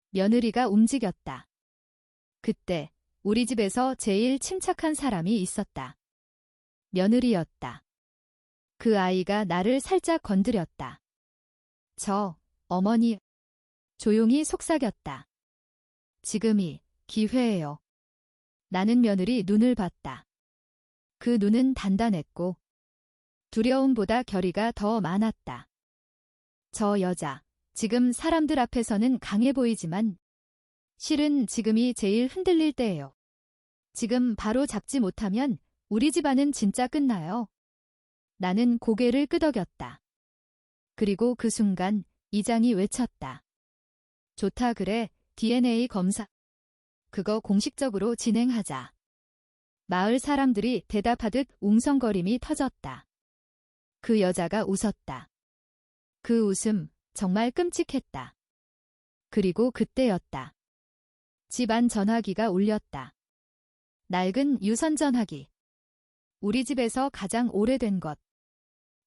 며느리가 움직였다. 그때 우리 집에서 제일 침착한 사람이 있었다. 며느리였다. 그 아이가 나를 살짝 건드렸다. 어머니. 조용히 속삭였다. 지금이 기회예요. 나는 며느리 눈을 봤다. 그 눈은 단단했고 두려움보다 결의가 더 많았다. 저 여자, 지금 사람들 앞에서는 강해 보이지만 실은 지금이 제일 흔들릴 때예요. 지금 바로 잡지 못하면 우리 집안은 진짜 끝나요. 나는 고개를 끄덕였다. 그리고 그 순간 이장이 외쳤다. 좋다 그래, DNA 검사. 그거 공식적으로 진행하자. 마을 사람들이 대답하듯 웅성거림이 터졌다. 그 여자가 웃었다. 그 웃음 정말 끔찍했다. 그리고 그때였다. 집안 전화기가 울렸다. 낡은 유선 전화기. 우리 집에서 가장 오래된 것.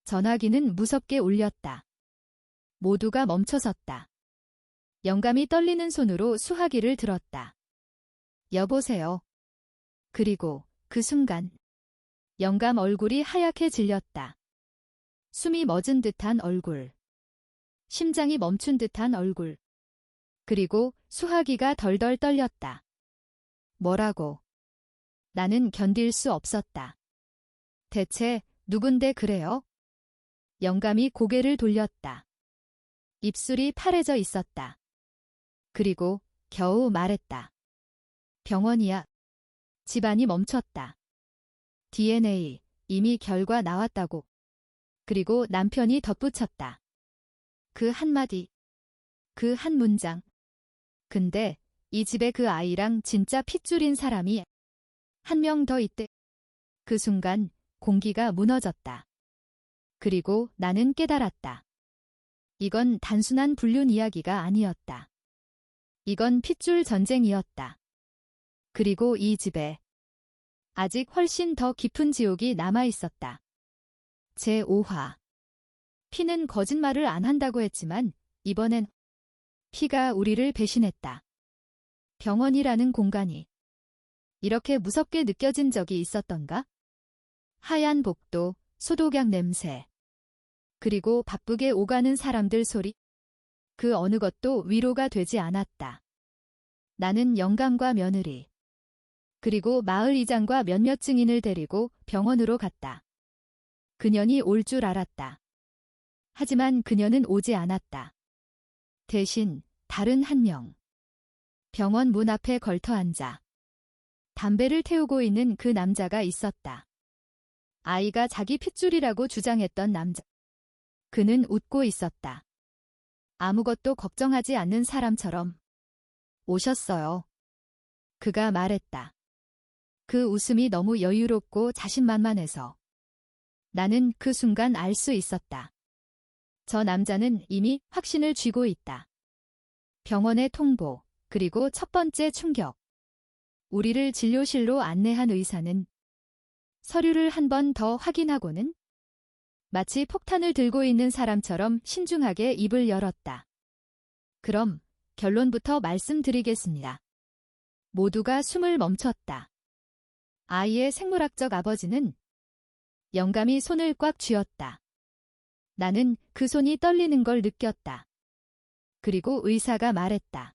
전화기는 무섭게 울렸다. 모두가 멈춰섰다. 영감이 떨리는 손으로 수화기를 들었다. 여보세요. 그리고 그 순간 영감 얼굴이 하얗게 질렸다. 숨이 멎은 듯한 얼굴. 심장이 멈춘 듯한 얼굴. 그리고 수화기가 덜덜 떨렸다. 뭐라고? 나는 견딜 수 없었다. 대체 누군데 그래요? 영감이 고개를 돌렸다. 입술이 파래져 있었다. 그리고 겨우 말했다. 병원이야. 집안이 멈췄다. DNA 이미 결과 나왔다고. 그리고 남편이 덧붙였다. 그 한마디. 그 한 문장. 근데 이 집에 그 아이랑 진짜 핏줄인 사람이 한 명 더 있대. 그 순간 공기가 무너졌다. 그리고 나는 깨달았다. 이건 단순한 불륜 이야기가 아니었다. 이건 핏줄 전쟁이었다. 그리고 이 집에 아직 훨씬 더 깊은 지옥이 남아 있었다. 제5화. 피는 거짓말을 안 한다고 했지만 이번엔 피가 우리를 배신했다. 병원이라는 공간이 이렇게 무섭게 느껴진 적이 있었던가? 하얀 복도, 소독약 냄새. 그리고 바쁘게 오가는 사람들 소리. 그 어느 것도 위로가 되지 않았다. 나는 영감과 며느리, 그리고 마을 이장과 몇몇 증인을 데리고 병원으로 갔다. 그년이 올 줄 알았다. 하지만 그녀는 오지 않았다. 대신 다른 한 명. 병원 문 앞에 걸터 앉아 담배를 태우고 있는 그 남자가 있었다. 아이가 자기 핏줄이라고 주장했던 남자. 그는 웃고 있었다. 아무것도 걱정하지 않는 사람처럼. 오셨어요. 그가 말했다. 그 웃음이 너무 여유롭고 자신만만해서 나는 그 순간 알 수 있었다. 저 남자는 이미 확신을 쥐고 있다. 병원의 통보, 그리고 첫 번째 충격. 우리를 진료실로 안내한 의사는 서류를 한 번 더 확인하고는 마치 폭탄을 들고 있는 사람처럼 신중하게 입을 열었다. 그럼 결론부터 말씀드리겠습니다. 모두가 숨을 멈췄다. 아이의 생물학적 아버지는 영감이 손을 꽉 쥐었다. 나는 그 손이 떨리는 걸 느꼈다. 그리고 의사가 말했다.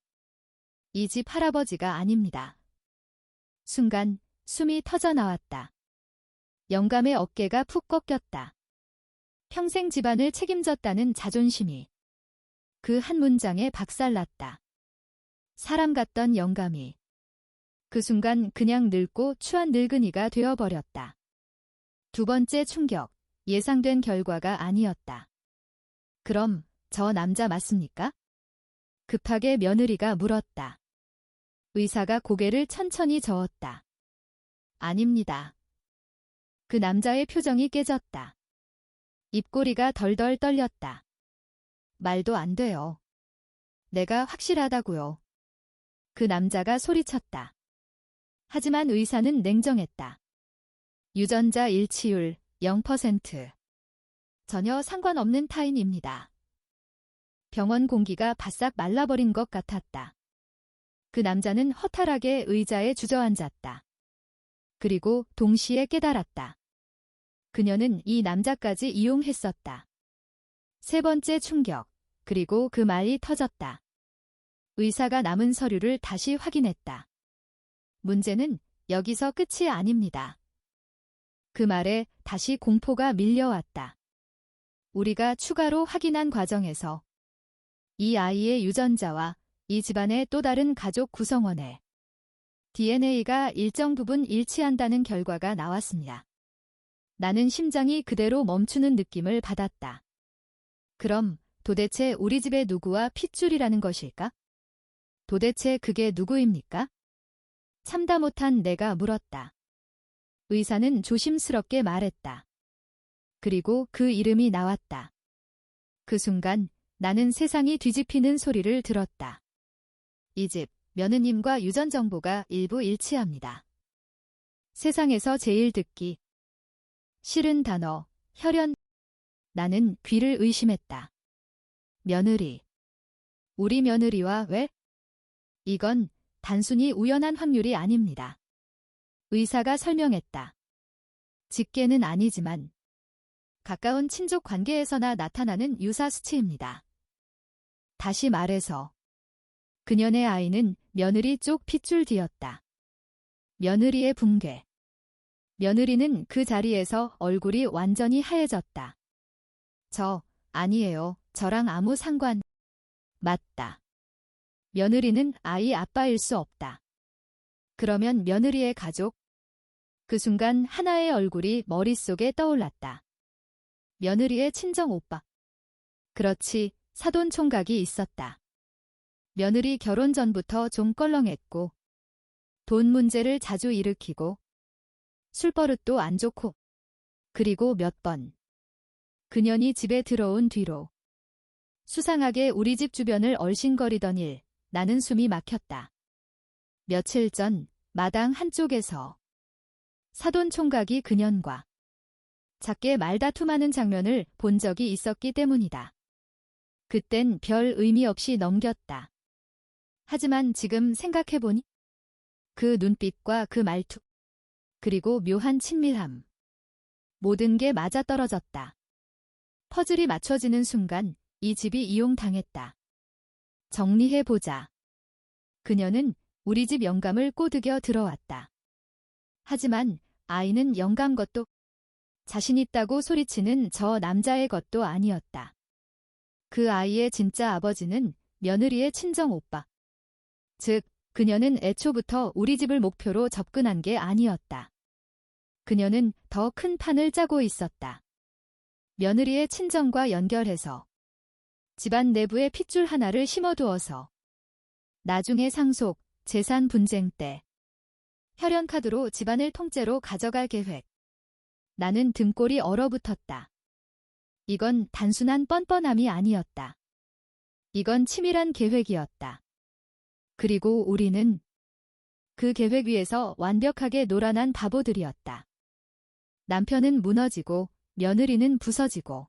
이 집 할아버지가 아닙니다. 순간 숨이 터져 나왔다. 영감의 어깨가 푹 꺾였다. 평생 집안을 책임졌다는 자존심이 그 한 문장에 박살났다. 사람 같던 영감이 그 순간 그냥 늙고 추한 늙은이가 되어버렸다. 두 번째 충격, 예상된 결과가 아니었다. 그럼 저 남자 맞습니까? 급하게 며느리가 물었다. 의사가 고개를 천천히 저었다. 아닙니다. 그 남자의 표정이 깨졌다. 입꼬리가 덜덜 떨렸다. 말도 안 돼요. 내가 확실하다고요. 그 남자가 소리쳤다. 하지만 의사는 냉정했다. 유전자 일치율 0%. 전혀 상관없는 타인입니다. 병원 공기가 바싹 말라버린 것 같았다. 그 남자는 허탈하게 의자에 주저앉았다. 그리고 동시에 깨달았다. 그녀는 이 남자까지 이용했었다. 세 번째 충격, 그리고 그 말이 터졌다. 의사가 남은 서류를 다시 확인했다. 문제는 여기서 끝이 아닙니다. 그 말에 다시 공포가 밀려왔다. 우리가 추가로 확인한 과정에서 이 아이의 유전자와 이 집안의 또 다른 가족 구성원의 DNA가 일정 부분 일치한다는 결과가 나왔습니다. 나는 심장이 그대로 멈추는 느낌을 받았다. 그럼 도대체 우리 집의 누구와 핏줄이라는 것일까? 도대체 그게 누구입니까? 참다 못한 내가 물었다. 의사는 조심스럽게 말했다. 그리고 그 이름이 나왔다. 그 순간 나는 세상이 뒤집히는 소리를 들었다. 이 집, 며느님과 유전 정보가 일부 일치합니다. 세상에서 제일 듣기 싫은 단어, 혈연. 나는 귀를 의심했다. 며느리. 우리 며느리와 왜? 이건 단순히 우연한 확률이 아닙니다. 의사가 설명했다. 직계는 아니지만 가까운 친족 관계에서나 나타나는 유사 수치입니다. 다시 말해서 그녀의 아이는 며느리 쪽 핏줄 뒤였다. 며느리의 붕괴. 며느리는 그 자리에서 얼굴이 완전히 하얘졌다. 아니에요. 저랑 아무 상관. 맞다. 며느리는 아이 아빠일 수 없다. 그러면 며느리의 가족? 그 순간 하나의 얼굴이 머릿속에 떠올랐다. 며느리의 친정 오빠. 그렇지, 사돈 총각이 있었다. 며느리 결혼 전부터 좀 껄렁했고 돈 문제를 자주 일으키고 술버릇도 안 좋고 그리고 몇 번 그년이 집에 들어온 뒤로 수상하게 우리 집 주변을 얼씬거리던 일, 나는 숨이 막혔다. 며칠 전 마당 한쪽에서 사돈 총각이 그년과 작게 말다툼하는 장면을 본 적이 있었기 때문이다. 그땐 별 의미 없이 넘겼다. 하지만 지금 생각해보니 그 눈빛과 그 말투, 그리고 묘한 친밀함. 모든 게 맞아떨어졌다. 퍼즐이 맞춰지는 순간 이 집이 이용당했다. 정리해보자. 그녀는 우리 집 영감을 꼬드겨 들어왔다. 하지만 아이는 영감 것도 자신 있다고 소리치는 저 남자의 것도 아니었다. 그 아이의 진짜 아버지는 며느리의 친정 오빠. 즉, 그녀는 애초부터 우리 집을 목표로 접근한 게 아니었다. 그녀는 더 큰 판을 짜고 있었다. 며느리의 친정과 연결해서 집안 내부에 핏줄 하나를 심어두어서 나중에 상속, 재산 분쟁 때 혈연카드로 집안을 통째로 가져갈 계획. 나는 등골이 얼어붙었다. 이건 단순한 뻔뻔함이 아니었다. 이건 치밀한 계획이었다. 그리고 우리는 그 계획 위에서 완벽하게 놀아난 바보들이었다. 남편은 무너지고 며느리는 부서지고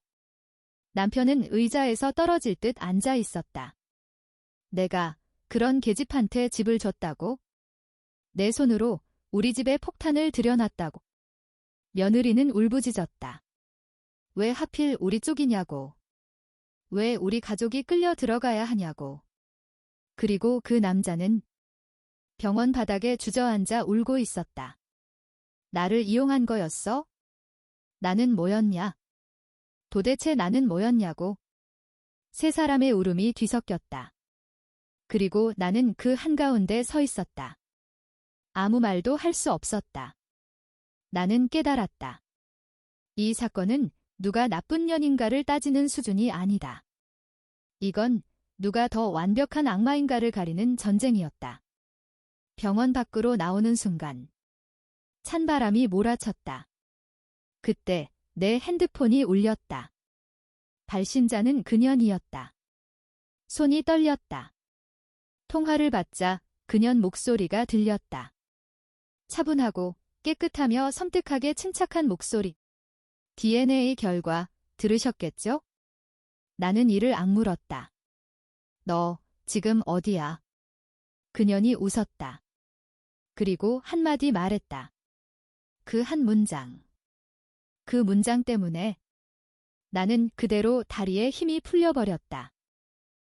남편은 의자에서 떨어질 듯 앉아 있었다. 내가 그런 계집한테 집을 줬다고? 내 손으로 우리 집에 폭탄을 들여놨다고? 며느리는 울부짖었다. 왜 하필 우리 쪽이냐고. 왜 우리 가족이 끌려 들어가야 하냐고. 그리고 그 남자는 병원 바닥에 주저앉아 울고 있었다. 나를 이용한 거였어? 나는 뭐였냐? 도대체 나는 뭐였냐고? 세 사람의 울음이 뒤섞였다. 그리고 나는 그 한가운데 서 있었다. 아무 말도 할 수 없었다. 나는 깨달았다. 이 사건은 누가 나쁜 년인가를 따지는 수준이 아니다. 이건 누가 더 완벽한 악마인가를 가리는 전쟁이었다. 병원 밖으로 나오는 순간 찬바람이 몰아쳤다. 그때 내 핸드폰이 울렸다. 발신자는 그년이었다. 손이 떨렸다. 통화를 받자 그년 목소리가 들렸다. 차분하고 깨끗하며 섬뜩하게 침착한 목소리. DNA 결과 들으셨겠죠? 나는 이를 악물었다. 너 지금 어디야? 그년이 웃었다. 그리고 한마디 말했다. 그 한 문장. 그 문장 때문에 나는 그대로 다리에 힘이 풀려버렸다.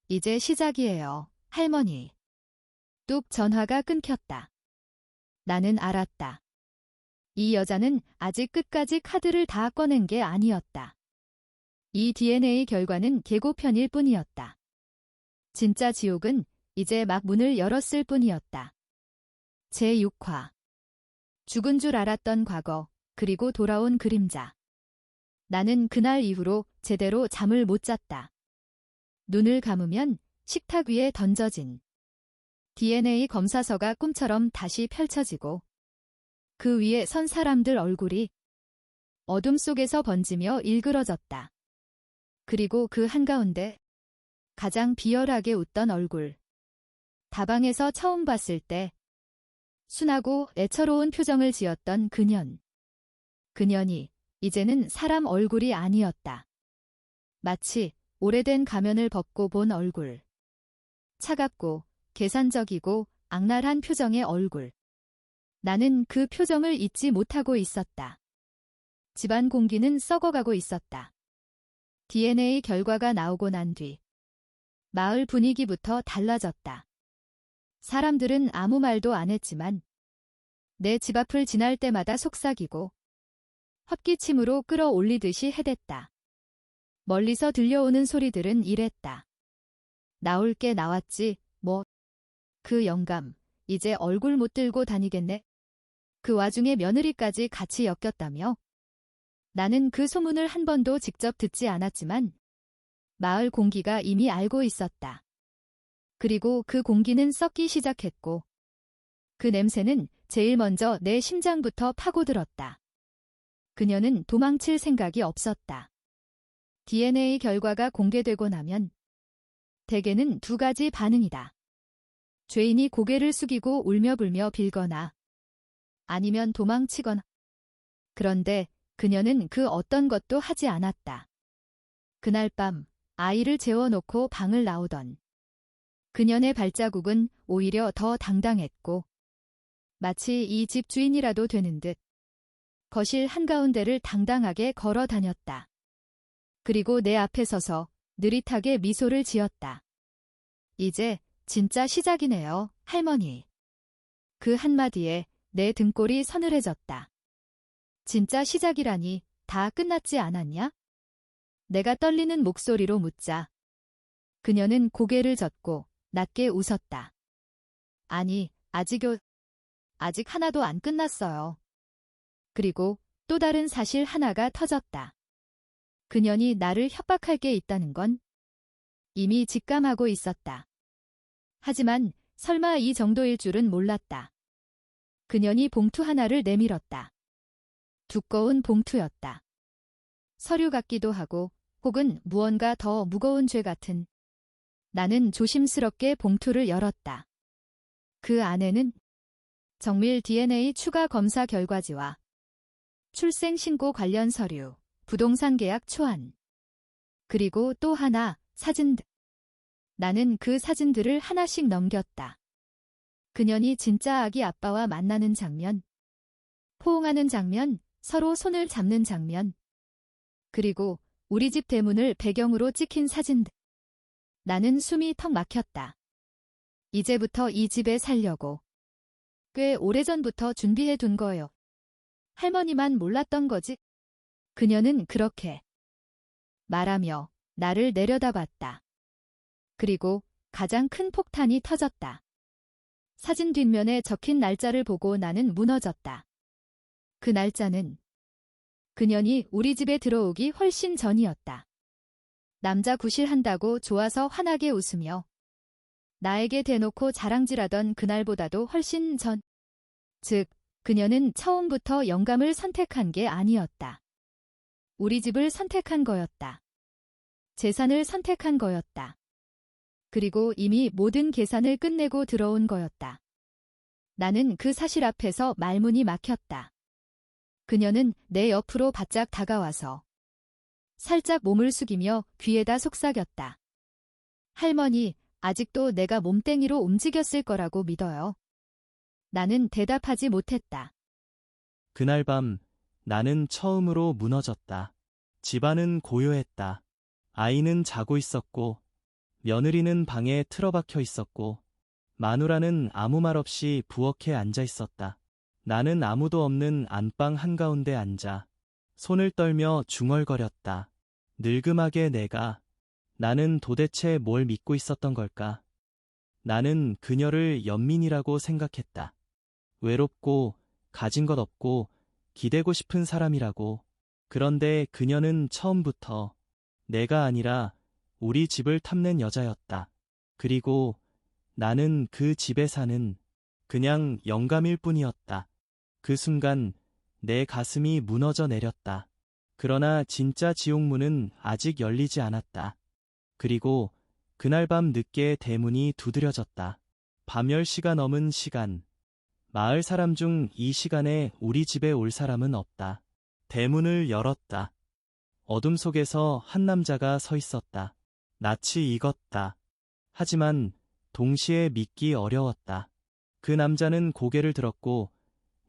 이제 시작이에요, 할머니. 뚝 전화가 끊겼다. 나는 알았다. 이 여자는 아직 끝까지 카드를 다 꺼낸 게 아니었다. 이 DNA 결과는 예고편일 뿐이었다. 진짜 지옥은 이제 막 문을 열었을 뿐이었다. 제6화. 죽은 줄 알았던 과거, 그리고 돌아온 그림자. 나는 그날 이후로 제대로 잠을 못 잤다. 눈을 감으면 식탁 위에 던져진 DNA 검사서가 꿈처럼 다시 펼쳐지고 그 위에 선 사람들 얼굴이 어둠 속에서 번지며 일그러졌다. 그리고 그 한가운데 가장 비열하게 웃던 얼굴. 다방에서 처음 봤을 때 순하고 애처로운 표정을 지었던 그년. 그년이 이제는 사람 얼굴이 아니었다. 마치 오래된 가면을 벗고 본 얼굴. 차갑고 계산적이고 악랄한 표정의 얼굴. 나는 그 표정을 잊지 못하고 있었다. 집안 공기는 썩어가고 있었다. DNA 결과가 나오고 난 뒤 마을 분위기부터 달라졌다. 사람들은 아무 말도 안 했지만 내 집 앞을 지날 때마다 속삭이고 헛기침으로 끌어올리듯이 해댔다. 멀리서 들려오는 소리들은 이랬다. 나올 게 나왔지, 뭐. 그 영감, 이제 얼굴 못 들고 다니겠네. 그 와중에 며느리까지 같이 엮였다며. 나는 그 소문을 한 번도 직접 듣지 않았지만 마을 공기가 이미 알고 있었다. 그리고 그 공기는 썩기 시작했고 그 냄새는 제일 먼저 내 심장부터 파고들었다. 그녀는 도망칠 생각이 없었다. DNA 결과가 공개되고 나면 대개는 두 가지 반응이다. 죄인이 고개를 숙이고 울며불며 빌거나 아니면 도망치거나. 그런데 그녀는 그 어떤 것도 하지 않았다. 그날 밤 아이를 재워놓고 방을 나오던 그녀의 발자국은 오히려 더 당당했고 마치 이 집 주인이라도 되는 듯 거실 한가운데를 당당하게 걸어 다녔다. 그리고 내 앞에 서서 느릿하게 미소를 지었다. 이제 진짜 시작이네요, 할머니. 그 한마디에 내 등골이 서늘해졌다. 진짜 시작이라니 다 끝났지 않았냐? 내가 떨리는 목소리로 묻자. 그녀는 고개를 젓고 낮게 웃었다. 아니, 아직 하나도 안 끝났어요. 그리고 또 다른 사실 하나가 터졌다. 그년이 나를 협박할 게 있다는 건 이미 직감하고 있었다. 하지만 설마 이 정도일 줄은 몰랐다. 그년이 봉투 하나를 내밀었다. 두꺼운 봉투였다. 서류 같기도 하고 혹은 무언가 더 무거운 죄 같은. 나는 조심스럽게 봉투를 열었다. 그 안에는 정밀 DNA 추가 검사 결과지와 출생신고 관련 서류, 부동산 계약 초안, 그리고 또 하나 사진들. 나는 그 사진들을 하나씩 넘겼다. 그년이 진짜 아기 아빠와 만나는 장면, 포옹하는 장면, 서로 손을 잡는 장면, 그리고 우리 집 대문을 배경으로 찍힌 사진들. 나는 숨이 턱 막혔다. 이제부터 이 집에 살려고 꽤 오래전부터 준비해 둔 거예요. 할머니만 몰랐던 거지. 그녀는 그렇게 말하며 나를 내려다봤다. 그리고 가장 큰 폭탄이 터졌다. 사진 뒷면에 적힌 날짜를 보고 나는 무너졌다. 그 날짜는 그년이 우리 집에 들어오기 훨씬 전이었다. 남자 구실한다고 좋아서 환하게 웃으며 나에게 대놓고 자랑질하던 그날보다도 훨씬 전. 즉, 그녀는 처음부터 영감을 선택한 게 아니었다. 우리 집을 선택한 거였다. 재산을 선택한 거였다. 그리고 이미 모든 계산을 끝내고 들어온 거였다. 나는 그 사실 앞에서 말문이 막혔다. 그녀는 내 옆으로 바짝 다가와서 살짝 몸을 숙이며 귀에다 속삭였다. 할머니, 아직도 내가 몸땡이로 움직였을 거라고 믿어요. 나는 대답하지 못했다. 그날 밤 나는 처음으로 무너졌다. 집안은 고요했다. 아이는 자고 있었고 며느리는 방에 틀어박혀 있었고 마누라는 아무 말 없이 부엌에 앉아 있었다. 나는 아무도 없는 안방 한가운데 앉아 손을 떨며 중얼거렸다. 늙음하게 나는 도대체 뭘 믿고 있었던 걸까? 나는 그녀를 연민이라고 생각했다. 외롭고 가진 것 없고 기대고 싶은 사람이라고. 그런데 그녀는 처음부터 내가 아니라 우리 집을 탐낸 여자였다. 그리고 나는 그 집에 사는 그냥 영감일 뿐이었다. 그 순간 내 가슴이 무너져 내렸다. 그러나 진짜 지옥문은 아직 열리지 않았다. 그리고 그날 밤 늦게 대문이 두드려졌다. 밤 10시가 넘은 시간. 마을 사람 중 이 시간에 우리 집에 올 사람은 없다. 대문을 열었다. 어둠 속에서 한 남자가 서 있었다. 낯이 익었다. 하지만 동시에 믿기 어려웠다. 그 남자는 고개를 들었고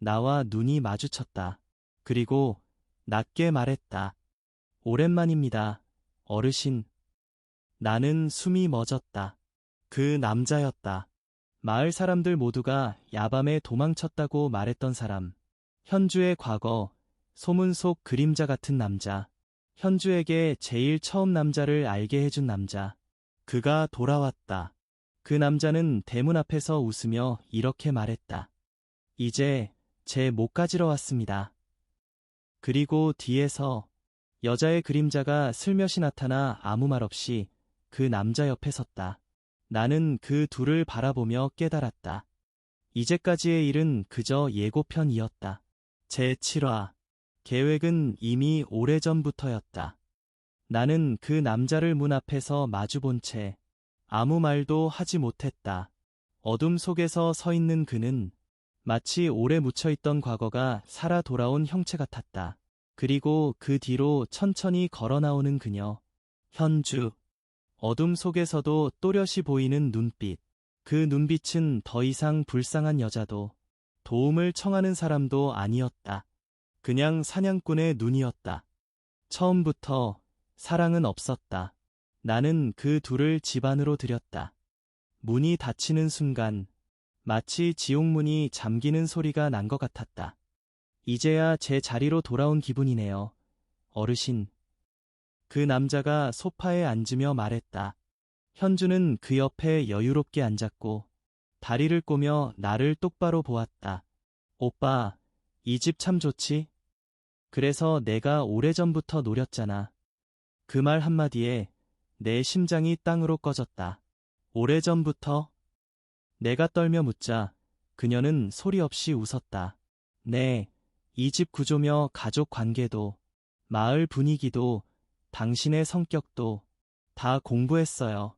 나와 눈이 마주쳤다. 그리고 낮게 말했다. 오랜만입니다, 어르신. 나는 숨이 멎었다. 그 남자였다. 마을 사람들 모두가 야밤에 도망쳤다고 말했던 사람. 현주의 과거, 소문 속 그림자 같은 남자. 현주에게 제일 처음 남자를 알게 해준 남자. 그가 돌아왔다. 그 남자는 대문 앞에서 웃으며 이렇게 말했다. 이제 제 목 가지러 왔습니다. 그리고 뒤에서 여자의 그림자가 슬며시 나타나 아무 말 없이 그 남자 옆에 섰다. 나는 그 둘을 바라보며 깨달았다. 이제까지의 일은 그저 예고편이었다. 제7화. 계획은 이미 오래전부터였다. 나는 그 남자를 문 앞에서 마주본 채 아무 말도 하지 못했다. 어둠 속에서 서 있는 그는 마치 오래 묻혀있던 과거가 살아 돌아온 형체 같았다. 그리고 그 뒤로 천천히 걸어 나오는 그녀. 현주. 어둠 속에서도 또렷이 보이는 눈빛. 그 눈빛은 더 이상 불쌍한 여자도 도움을 청하는 사람도 아니었다. 그냥 사냥꾼의 눈이었다. 처음부터 사랑은 없었다. 나는 그 둘을 집 안으로 들였다. 문이 닫히는 순간 마치 지옥문이 잠기는 소리가 난 것 같았다. 이제야 제 자리로 돌아온 기분이네요, 어르신. 그 남자가 소파에 앉으며 말했다. 현주는 그 옆에 여유롭게 앉았고 다리를 꼬며 나를 똑바로 보았다. 오빠, 이 집 참 좋지? 그래서 내가 오래전부터 노렸잖아. 그 말 한마디에 내 심장이 땅으로 꺼졌다. 오래전부터? 내가 떨며 묻자 그녀는 소리 없이 웃었다. 네, 이 집 구조며 가족 관계도, 마을 분위기도, 당신의 성격도 다 공부했어요.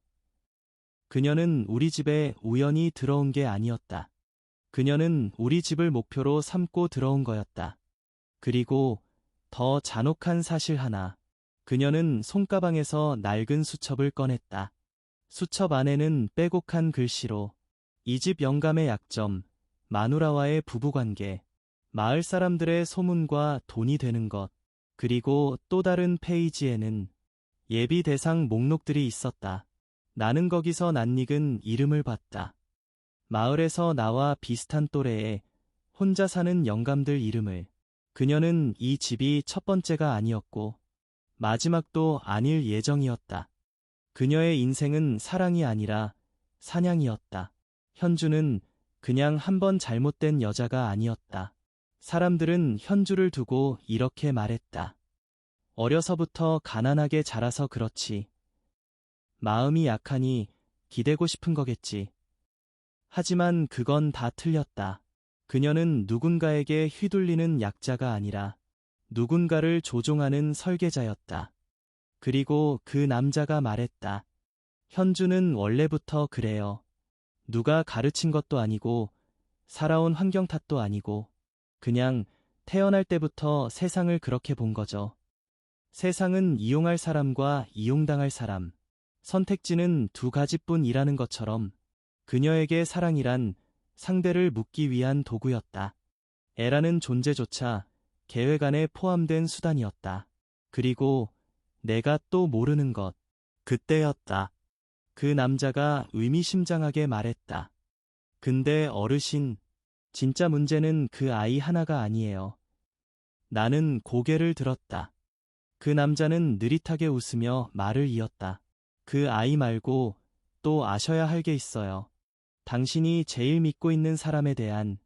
그녀는 우리 집에 우연히 들어온 게 아니었다. 그녀는 우리 집을 목표로 삼고 들어온 거였다. 그리고 더 잔혹한 사실 하나. 그녀는 손가방에서 낡은 수첩을 꺼냈다. 수첩 안에는 빼곡한 글씨로 이 집 영감의 약점, 마누라와의 부부관계, 마을 사람들의 소문과 돈이 되는 것, 그리고 또 다른 페이지에는 예비 대상 목록들이 있었다. 나는 거기서 낯익은 이름을 봤다. 마을에서 나와 비슷한 또래의 혼자 사는 영감들 이름을. 그녀는 이 집이 첫 번째가 아니었고 마지막도 아닐 예정이었다. 그녀의 인생은 사랑이 아니라 사냥이었다. 현주는 그냥 한 번 잘못된 여자가 아니었다. 사람들은 현주를 두고 이렇게 말했다. 어려서부터 가난하게 자라서 그렇지. 마음이 약하니 기대고 싶은 거겠지. 하지만 그건 다 틀렸다. 그녀는 누군가에게 휘둘리는 약자가 아니라 누군가를 조종하는 설계자였다. 그리고 그 남자가 말했다. 현주는 원래부터 그래요. 누가 가르친 것도 아니고 살아온 환경 탓도 아니고 그냥 태어날 때부터 세상을 그렇게 본 거죠. 세상은 이용할 사람과 이용당할 사람, 선택지는 두 가지뿐이라는 것처럼 그녀에게 사랑이란 상대를 묻기 위한 도구였다. 애라는 존재조차 계획 안에 포함된 수단이었다. 그리고 내가 또 모르는 것, 그때였다. 그 남자가 의미심장하게 말했다. 근데 어르신, 진짜 문제는 그 아이 하나가 아니에요. 나는 고개를 들었다. 그 남자는 느릿하게 웃으며 말을 이었다. 그 아이 말고 또 아셔야 할 게 있어요. 당신이 제일 믿고 있는 사람에 대한.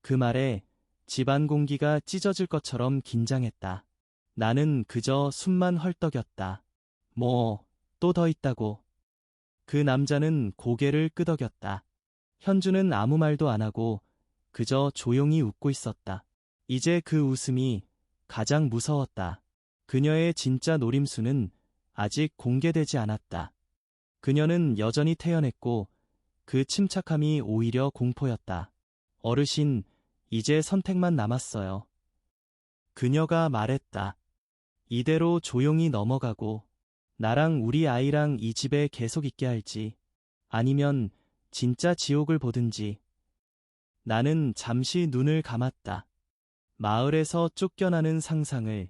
그 말에 집안 공기가 찢어질 것처럼 긴장했다. 나는 그저 숨만 헐떡였다. 뭐, 또 더 있다고. 그 남자는 고개를 끄덕였다. 현주는 아무 말도 안 하고 그저 조용히 웃고 있었다. 이제 그 웃음이 가장 무서웠다. 그녀의 진짜 노림수는 아직 공개되지 않았다. 그녀는 여전히 태연했고 그 침착함이 오히려 공포였다. 어르신, 이제 선택만 남았어요. 그녀가 말했다. 이대로 조용히 넘어가고 나랑 우리 아이랑 이 집에 계속 있게 할지 아니면 진짜 지옥을 보든지. 나는 잠시 눈을 감았다. 마을에서 쫓겨나는 상상을,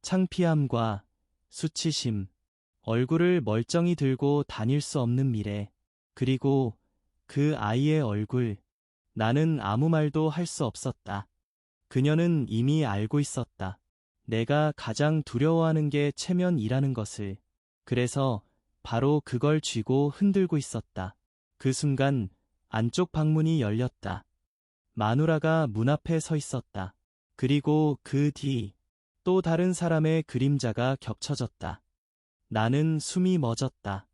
창피함과 수치심, 얼굴을 멀쩡히 들고 다닐 수 없는 미래, 그리고 그 아이의 얼굴. 나는 아무 말도 할 수 없었다. 그녀는 이미 알고 있었다. 내가 가장 두려워하는 게 체면이라는 것을. 그래서 바로 그걸 쥐고 흔들고 있었다. 그 순간 안쪽 방문이 열렸다. 마누라가 문 앞에 서 있었다. 그리고 그 뒤 또 다른 사람의 그림자가 겹쳐졌다. 나는 숨이 멎었다.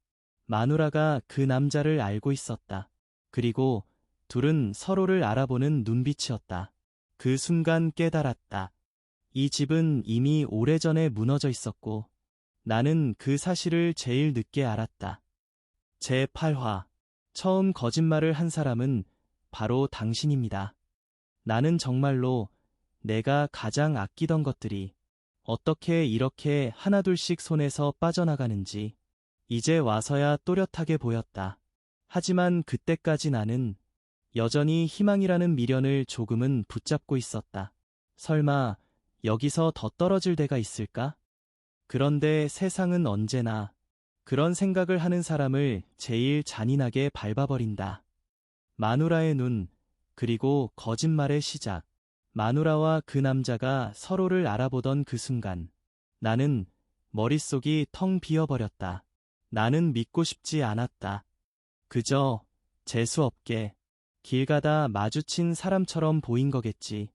마누라가 그 남자를 알고 있었다. 그리고 둘은 서로를 알아보는 눈빛이었다. 그 순간 깨달았다. 이 집은 이미 오래전에 무너져 있었고 나는 그 사실을 제일 늦게 알았다. 제8화 처음 거짓말을 한 사람은 바로 당신입니다. 나는 정말로 내가 가장 아끼던 것들이 어떻게 이렇게 하나둘씩 손에서 빠져나가는지 이제 와서야 또렷하게 보였다. 하지만 그때까지 나는 여전히 희망이라는 미련을 조금은 붙잡고 있었다. 설마 여기서 더 떨어질 데가 있을까? 그런데 세상은 언제나 그런 생각을 하는 사람을 제일 잔인하게 밟아버린다. 마누라의 눈, 그리고 거짓말의 시작. 마누라와 그 남자가 서로를 알아보던 그 순간 나는 머릿속이 텅 비어버렸다. 나는 믿고 싶지 않았다. 그저 재수없게 길 가다 마주친 사람처럼 보인 거겠지.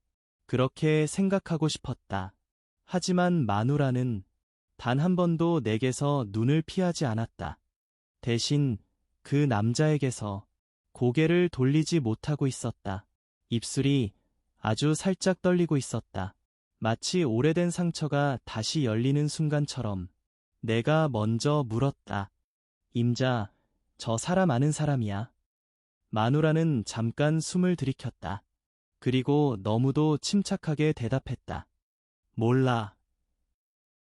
그렇게 생각하고 싶었다. 하지만 마누라는 단 한 번도 내게서 눈을 피하지 않았다. 대신 그 남자에게서 고개를 돌리지 못하고 있었다. 입술이 아주 살짝 떨리고 있었다. 마치 오래된 상처가 다시 열리는 순간처럼. 내가 먼저 물었다. 임자, 저 사람 아는 사람이야? 마누라는 잠깐 숨을 들이켰다. 그리고 너무도 침착하게 대답했다. 몰라.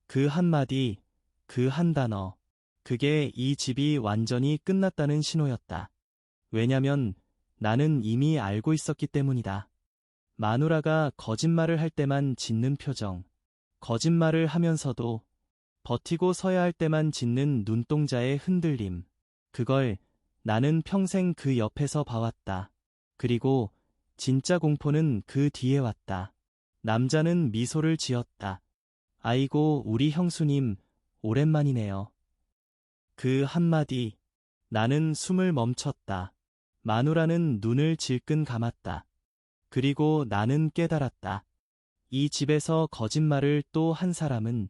그 한마디, 그 한 단어, 그게 이 집이 완전히 끝났다는 신호였다. 왜냐면 나는 이미 알고 있었기 때문이다. 마누라가 거짓말을 할 때만 짓는 표정, 거짓말을 하면서도 버티고 서야 할 때만 짓는 눈동자의 흔들림, 그걸 나는 평생 그 옆에서 봐왔다. 그리고 진짜 공포는 그 뒤에 왔다. 남자는 미소를 지었다. 아이고, 우리 형수님, 오랜만이네요. 그 한마디, 나는 숨을 멈췄다. 마누라는 눈을 질끈 감았다. 그리고 나는 깨달았다. 이 집에서 거짓말을 또 한 사람은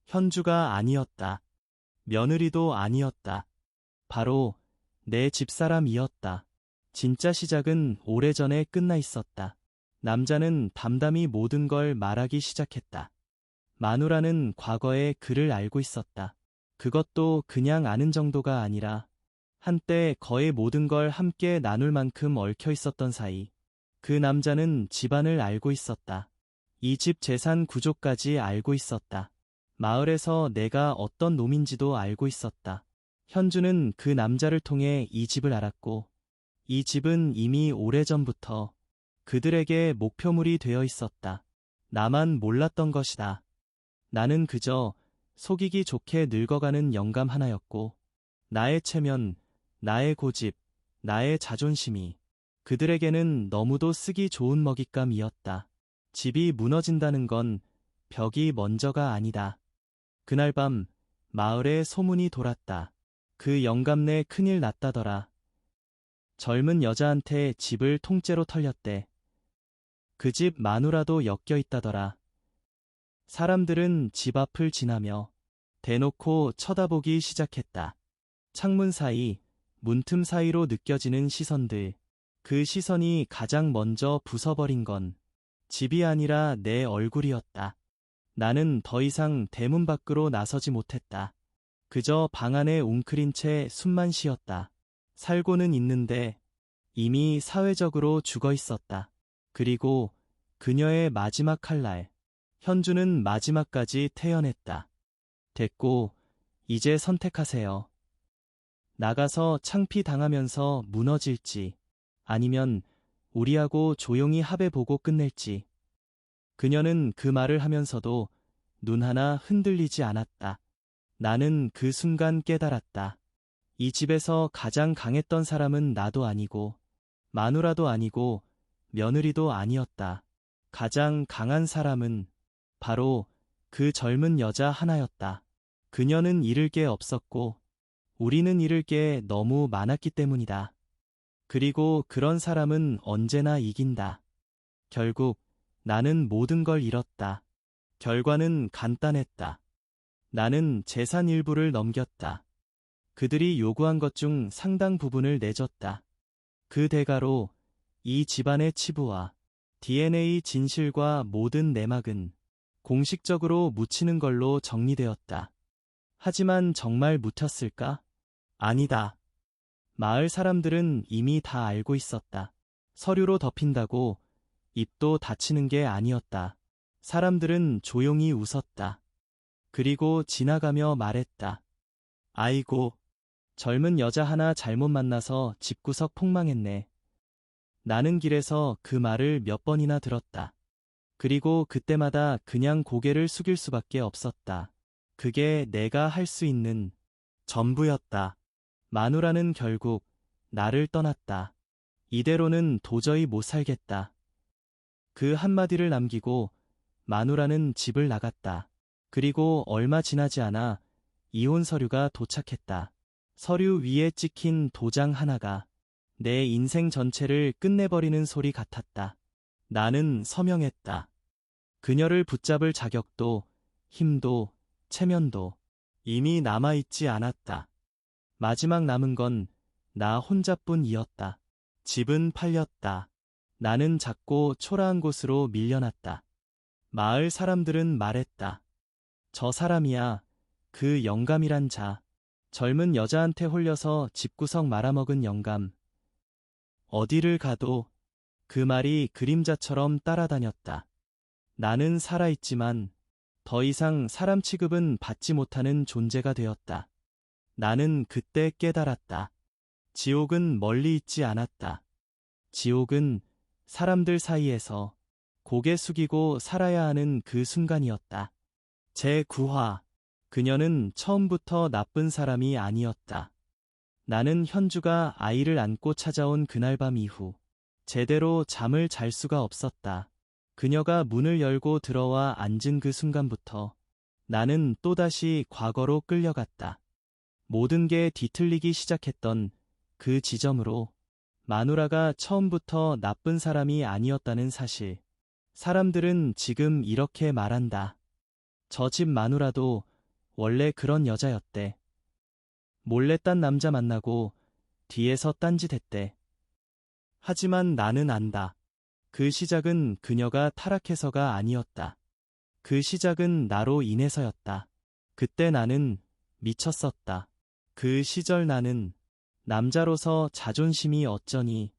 현주가 아니었다. 며느리도 아니었다. 바로 내 집사람이었다. 진짜 시작은 오래전에 끝나 있었다. 남자는 담담히 모든 걸 말하기 시작했다. 마누라는 과거에 그를 알고 있었다. 그것도 그냥 아는 정도가 아니라 한때 거의 모든 걸 함께 나눌 만큼 얽혀 있었던 사이. 그 남자는 집안을 알고 있었다. 이 집 재산 구조까지 알고 있었다. 마을에서 내가 어떤 놈인지도 알고 있었다. 현주는 그 남자를 통해 이 집을 알았고, 이 집은 이미 오래전부터 그들에게 목표물이 되어 있었다. 나만 몰랐던 것이다. 나는 그저 속이기 좋게 늙어가는 영감 하나였고, 나의 체면, 나의 고집, 나의 자존심이 그들에게는 너무도 쓰기 좋은 먹잇감이었다. 집이 무너진다는 건 벽이 먼저가 아니다. 그날 밤 마을에 소문이 돌았다. 그 영감네 큰일 났다더라. 젊은 여자한테 집을 통째로 털렸대. 그 집 마누라도 엮여 있다더라. 사람들은 집 앞을 지나며 대놓고 쳐다보기 시작했다. 창문 사이, 문틈 사이로 느껴지는 시선들. 그 시선이 가장 먼저 부숴버린 건 집이 아니라 내 얼굴이었다. 나는 더 이상 대문 밖으로 나서지 못했다. 그저 방 안에 웅크린 채 숨만 쉬었다. 살고는 있는데 이미 사회적으로 죽어 있었다. 그리고 그녀의 마지막 할 날, 현주는 마지막까지 태연했다. 됐고, 이제 선택하세요. 나가서 창피당하면서 무너질지, 아니면 우리하고 조용히 합해 보고 끝낼지. 그녀는 그 말을 하면서도 눈 하나 흔들리지 않았다. 나는 그 순간 깨달았다. 이 집에서 가장 강했던 사람은 나도 아니고, 마누라도 아니고, 며느리도 아니었다. 가장 강한 사람은 바로 그 젊은 여자 하나였다. 그녀는 잃을 게 없었고, 우리는 잃을 게 너무 많았기 때문이다. 그리고 그런 사람은 언제나 이긴다. 결국 나는 모든 걸 잃었다. 결과는 간단했다. 나는 재산 일부를 넘겼다. 그들이 요구한 것 중 상당 부분을 내줬다. 그 대가로 이 집안의 치부와 DNA 진실과 모든 내막은 공식적으로 묻히는 걸로 정리되었다. 하지만 정말 묻혔을까? 아니다. 마을 사람들은 이미 다 알고 있었다. 서류로 덮인다고 입도 닫히는 게 아니었다. 사람들은 조용히 웃었다. 그리고 지나가며 말했다. 아이고, 젊은 여자 하나 잘못 만나서 집구석 폭망했네. 나는 길에서 그 말을 몇 번이나 들었다. 그리고 그때마다 그냥 고개를 숙일 수밖에 없었다. 그게 내가 할 수 있는 전부였다. 마누라는 결국 나를 떠났다. 이대로는 도저히 못 살겠다. 그 한마디를 남기고 마누라는 집을 나갔다. 그리고 얼마 지나지 않아 이혼 서류가 도착했다. 서류 위에 찍힌 도장 하나가 내 인생 전체를 끝내버리는 소리 같았다. 나는 서명했다. 그녀를 붙잡을 자격도, 힘도, 체면도 이미 남아있지 않았다. 마지막 남은 건 나 혼자뿐이었다. 집은 팔렸다. 나는 작고 초라한 곳으로 밀려났다. 마을 사람들은 말했다. 저 사람이야, 그 영감이란 자. 젊은 여자한테 홀려서 집구석 말아먹은 영감. 어디를 가도 그 말이 그림자처럼 따라다녔다. 나는 살아있지만 더 이상 사람 취급은 받지 못하는 존재가 되었다. 나는 그때 깨달았다. 지옥은 멀리 있지 않았다. 지옥은 사람들 사이에서 고개 숙이고 살아야 하는 그 순간이었다. 제9화. 그녀는 처음부터 나쁜 사람이 아니었다. 나는 현주가 아이를 안고 찾아온 그날 밤 이후 제대로 잠을 잘 수가 없었다. 그녀가 문을 열고 들어와 앉은 그 순간부터 나는 또다시 과거로 끌려갔다. 모든 게 뒤틀리기 시작했던 그 지점으로 마누라가 처음부터 나쁜 사람이 아니었다는 사실. 사람들은 지금 이렇게 말한다. 저 집 마누라도 원래 그런 여자였대. 몰래 딴 남자 만나고 뒤에서 딴짓했대. 하지만 나는 안다. 그 시작은 그녀가 타락해서가 아니었다. 그 시작은 나로 인해서였다. 그때 나는 미쳤었다. 그 시절 나는 남자로서 자존심이 어쩌니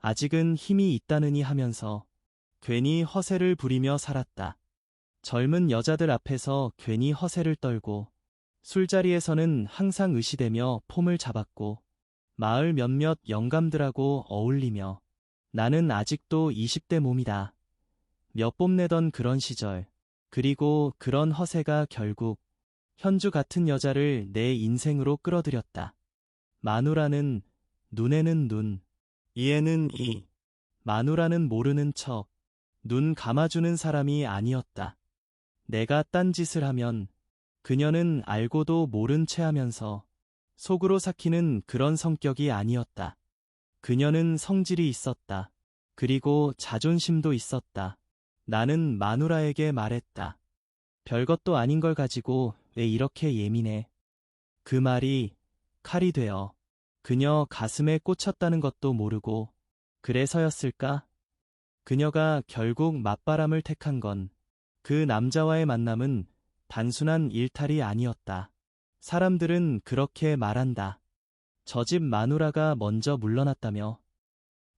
아직은 힘이 있다느니 하면서 괜히 허세를 부리며 살았다. 젊은 여자들 앞에서 괜히 허세를 떨고 술자리에서는 항상 의시되며 폼을 잡았고 마을 몇몇 영감들하고 어울리며 나는 아직도 20대 몸이다. 몇 뽐내던 그런 시절. 그리고 그런 허세가 결국 현주 같은 여자를 내 인생으로 끌어들였다. 마누라는 눈에는 눈, 이에는 이. 마누라는 모르는 척, 눈 감아주는 사람이 아니었다. 내가 딴짓을 하면 그녀는 알고도 모른 채 하면서 속으로 삭히는 그런 성격이 아니었다. 그녀는 성질이 있었다. 그리고 자존심도 있었다. 나는 마누라에게 말했다. 별것도 아닌 걸 가지고 왜 이렇게 예민해? 그 말이 칼이 되어 그녀 가슴에 꽂혔다는 것도 모르고 그래서였을까? 그녀가 결국 맞바람을 택한 건 그 남자와의 만남은 단순한 일탈이 아니었다. 사람들은 그렇게 말한다. 저 집 마누라가 먼저 물러났다며.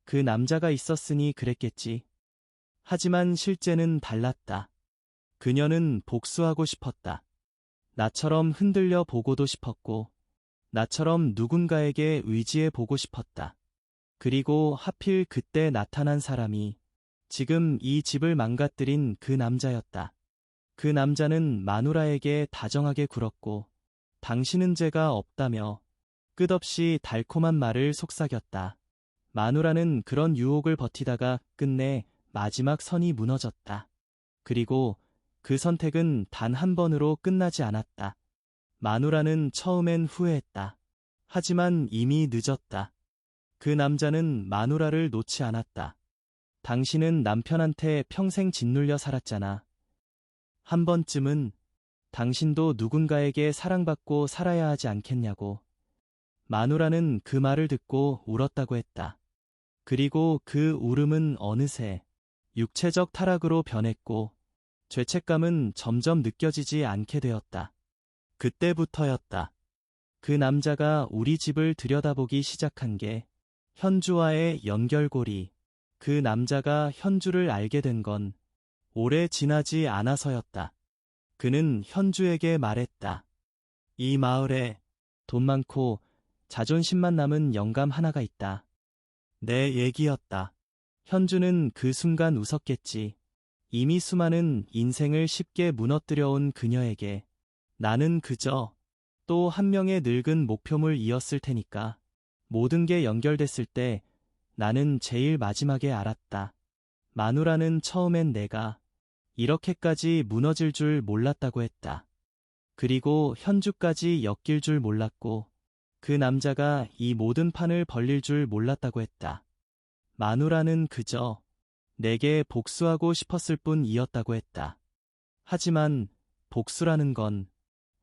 그 남자가 있었으니 그랬겠지. 하지만 실제는 달랐다. 그녀는 복수하고 싶었다. 나처럼 흔들려 보고도 싶었고, 나처럼 누군가에게 의지해 보고 싶었다. 그리고 하필 그때 나타난 사람이 지금 이 집을 망가뜨린 그 남자였다. 그 남자는 마누라에게 다정하게 굴었고, 당신은 죄가 없다며 끝없이 달콤한 말을 속삭였다. 마누라는 그런 유혹을 버티다가 끝내 마지막 선이 무너졌다. 그리고 그 선택은 단 한 번으로 끝나지 않았다. 마누라는 처음엔 후회했다. 하지만 이미 늦었다. 그 남자는 마누라를 놓지 않았다. 당신은 남편한테 평생 짓눌려 살았잖아. 한 번쯤은 당신도 누군가에게 사랑받고 살아야 하지 않겠냐고. 마누라는 그 말을 듣고 울었다고 했다. 그리고 그 울음은 어느새 육체적 타락으로 변했고 죄책감은 점점 느껴지지 않게 되었다. 그때부터였다. 그 남자가 우리 집을 들여다보기 시작한 게 현주와의 연결고리. 그 남자가 현주를 알게 된 건 오래 지나지 않아서였다. 그는 현주에게 말했다. 이 마을에 돈 많고 자존심만 남은 영감 하나가 있다. 내 얘기였다. 현주는 그 순간 웃었겠지. 이미 수많은 인생을 쉽게 무너뜨려온 그녀에게 나는 그저 또 한 명의 늙은 목표물이었을 테니까. 모든 게 연결됐을 때 나는 제일 마지막에 알았다. 마누라는 처음엔 내가 이렇게까지 무너질 줄 몰랐다고 했다. 그리고 현주까지 엮일 줄 몰랐고 그 남자가 이 모든 판을 벌릴 줄 몰랐다고 했다. 마누라는 그저 내게 복수하고 싶었을 뿐이었다고 했다. 하지만 복수라는 건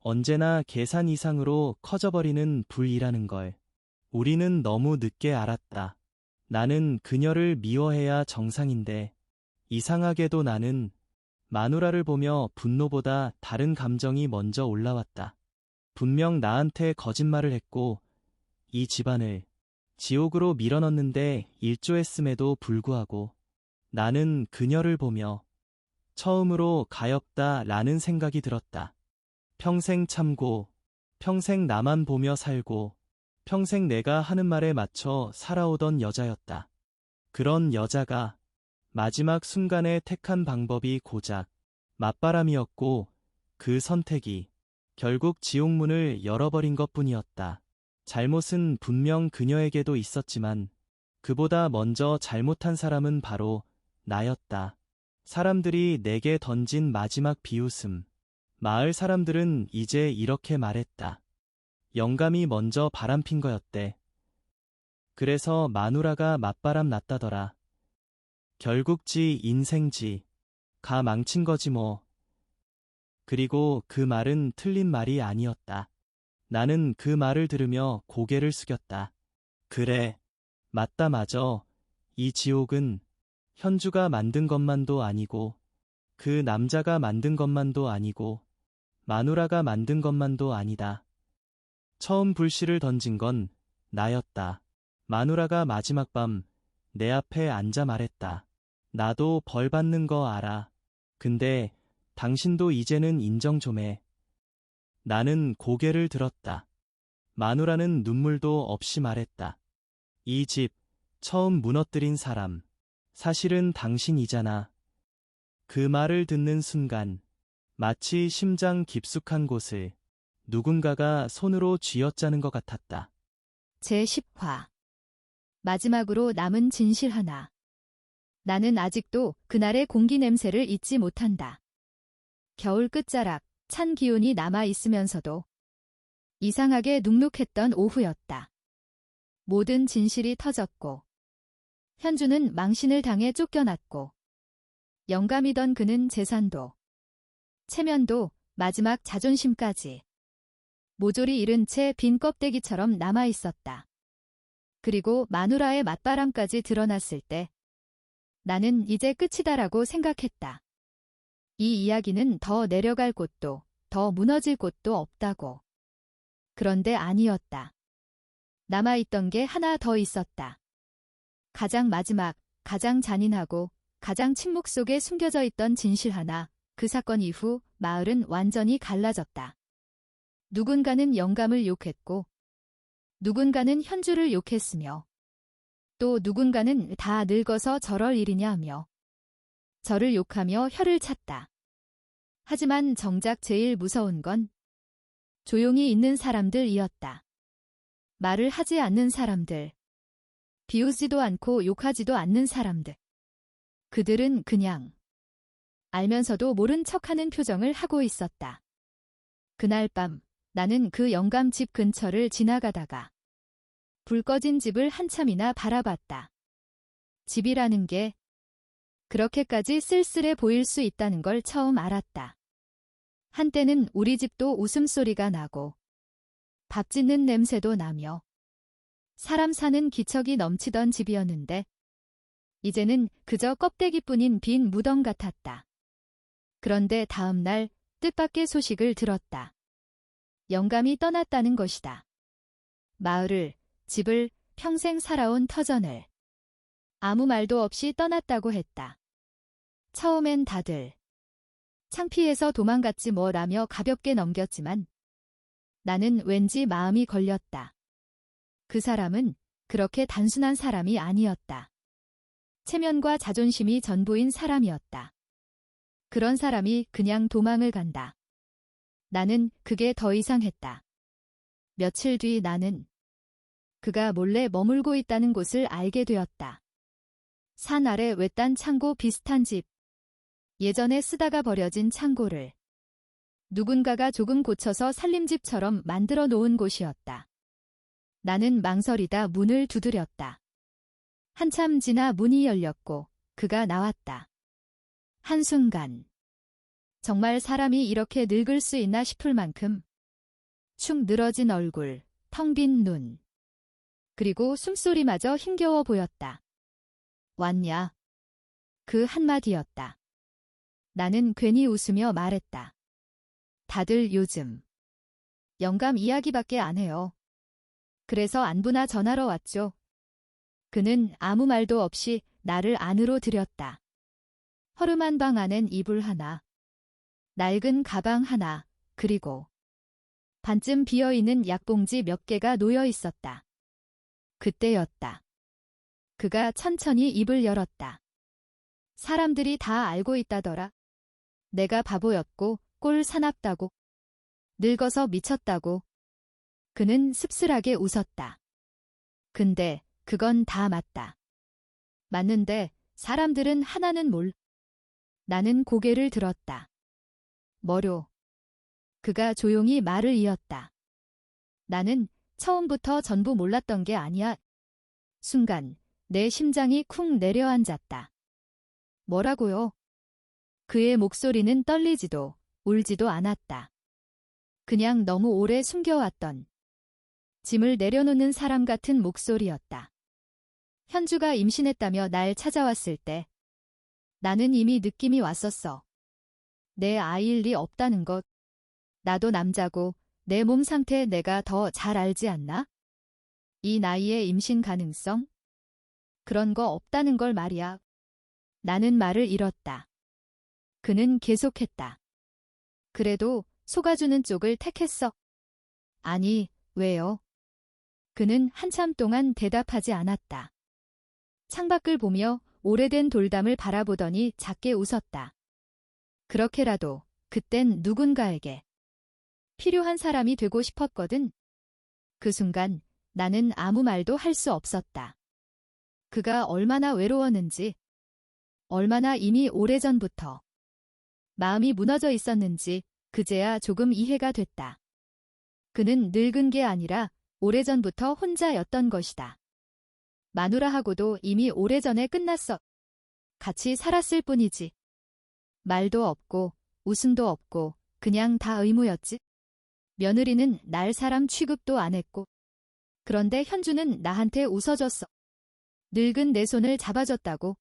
언제나 계산 이상으로 커져버리는 불이라는 걸 우리는 너무 늦게 알았다. 나는 그녀를 미워해야 정상인데 이상하게도 나는 마누라를 보며 분노보다 다른 감정이 먼저 올라왔다. 분명 나한테 거짓말을 했고 이 집안을 지옥으로 밀어넣는데 일조했음에도 불구하고 나는 그녀를 보며 처음으로 가엾다라는 생각이 들었다. 평생 참고, 평생 나만 보며 살고, 평생 내가 하는 말에 맞춰 살아오던 여자였다. 그런 여자가 마지막 순간에 택한 방법이 고작 맞바람이었고 그 선택이 결국 지옥문을 열어버린 것뿐이었다. 잘못은 분명 그녀에게도 있었지만 그보다 먼저 잘못한 사람은 바로 나였다. 사람들이 내게 던진 마지막 비웃음. 마을 사람들은 이제 이렇게 말했다. 영감이 먼저 바람핀 거였대. 그래서 마누라가 맞바람 났다더라. 결국 지 인생지. 가 망친 거지 뭐. 그리고 그 말은 틀린 말이 아니었다. 나는 그 말을 들으며 고개를 숙였다. 그래. 맞다 맞아. 이 지옥은 현주가 만든 것만도 아니고 그 남자가 만든 것만도 아니고 마누라가 만든 것만도 아니다. 처음 불씨를 던진 건 나였다. 마누라가 마지막 밤 내 앞에 앉아 말했다. 나도 벌 받는 거 알아. 근데 당신도 이제는 인정 좀 해. 나는 고개를 들었다. 마누라는 눈물도 없이 말했다. 이 집 처음 무너뜨린 사람, 사실은 당신이잖아. 그 말을 듣는 순간 마치 심장 깊숙한 곳을 누군가가 손으로 쥐어짜는 것 같았다. 제10화. 마지막으로 남은 진실 하나. 나는 아직도 그날의 공기 냄새를 잊지 못한다. 겨울 끝자락, 찬 기운이 남아 있으면서도 이상하게 눅눅했던 오후였다. 모든 진실이 터졌고, 현주는 망신을 당해 쫓겨났고, 영감이던 그는 재산도, 체면도, 마지막 자존심까지 모조리 잃은 채 빈 껍데기처럼 남아 있었다. 그리고 마누라의 맞바람까지 드러났을 때 나는 이제 끝이다라고 생각했다. 이 이야기는 더 내려갈 곳도 더 무너질 곳도 없다고. 그런데 아니었다. 남아있던 게 하나 더 있었다. 가장 마지막, 가장 잔인하고 가장 침묵 속에 숨겨져 있던 진실 하나. 그 사건 이후 마을은 완전히 갈라졌다. 누군가는 영감을 욕했고 누군가는 현주를 욕했으며 또 누군가는 다 늙어서 저럴 일이냐 하며 저를 욕하며 혀를 찼다. 하지만 정작 제일 무서운 건 조용히 있는 사람들이었다. 말을 하지 않는 사람들. 비웃지도 않고 욕하지도 않는 사람들. 그들은 그냥 알면서도 모른 척하는 표정을 하고 있었다. 그날 밤 나는 그 영감 집 근처를 지나가다가 불 꺼진 집을 한참이나 바라봤다. 집이라는 게 그렇게까지 쓸쓸해 보일 수 있다는 걸 처음 알았다. 한때는 우리 집도 웃음소리가 나고 밥 짓는 냄새도 나며 사람 사는 기척이 넘치던 집이었는데 이제는 그저 껍데기뿐인 빈 무덤 같았다. 그런데 다음 날 뜻밖의 소식을 들었다. 영감이 떠났다는 것이다. 마을을, 집을, 평생 살아온 터전을 아무 말도 없이 떠났다고 했다. 처음엔 다들 창피해서 도망갔지 뭐라며 가볍게 넘겼지만 나는 왠지 마음이 걸렸다. 그 사람은 그렇게 단순한 사람이 아니었다. 체면과 자존심이 전부인 사람이었다. 그런 사람이 그냥 도망을 간다. 나는 그게 더 이상했다. 며칠 뒤 나는 그가 몰래 머물고 있다는 곳을 알게 되었다. 산 아래 외딴 창고 비슷한 집. 예전에 쓰다가 버려진 창고를 누군가가 조금 고쳐서 살림집처럼 만들어 놓은 곳이었다. 나는 망설이다 문을 두드렸다. 한참 지나 문이 열렸고 그가 나왔다. 한순간 정말 사람이 이렇게 늙을 수 있나 싶을 만큼 축 늘어진 얼굴, 텅 빈 눈, 그리고 숨소리마저 힘겨워 보였다. 왔냐? 그 한마디였다. 나는 괜히 웃으며 말했다. 다들 요즘 영감 이야기밖에 안 해요. 그래서 안부나 전하러 왔죠. 그는 아무 말도 없이 나를 안으로 들였다. 허름한 방 안엔 이불 하나, 낡은 가방 하나, 그리고 반쯤 비어있는 약봉지 몇 개가 놓여 있었다. 그때였다. 그가 천천히 입을 열었다. 사람들이 다 알고 있다더라. 내가 바보였고 꼴 사납다고. 늙어서 미쳤다고. 그는 씁쓸하게 웃었다. 근데 그건 다 맞다. 맞는데 사람들은 하나는 나는 고개를 들었다. 뭐료? 그가 조용히 말을 이었다. 나는 처음부터 전부 몰랐던 게 아니야. 순간 내 심장이 쿵 내려앉았다. 뭐라고요? 그의 목소리는 떨리지도 울지도 않았다. 그냥 너무 오래 숨겨왔던 짐을 내려놓는 사람 같은 목소리였다. 현주가 임신했다며 날 찾아왔을 때 나는 이미 느낌이 왔었어. 내 아이일 리 없다는 것. 나도 남자고 내 몸 상태 내가 더 잘 알지 않나? 이 나이에 임신 가능성? 그런 거 없다는 걸 말이야. 나는 말을 잃었다. 그는 계속했다. 그래도 속아주는 쪽을 택했어. 아니, 왜요? 그는 한참 동안 대답하지 않았다. 창밖을 보며 오래된 돌담을 바라보더니 작게 웃었다. 그렇게라도 그땐 누군가에게 필요한 사람이 되고 싶었거든. 그 순간 나는 아무 말도 할 수 없었다. 그가 얼마나 외로웠는지, 얼마나 이미 오래전부터 마음이 무너져 있었는지 그제야 조금 이해가 됐다. 그는 늙은 게 아니라 오래전부터 혼자였던 것이다. 마누라하고도 이미 오래전에 끝났어. 같이 살았을 뿐이지. 말도 없고 웃음도 없고 그냥 다 의무였지. 며느리는 날 사람 취급도 안 했고. 그런데 현주는 나한테 웃어줬어. 늙은 내 손을 잡아줬다고.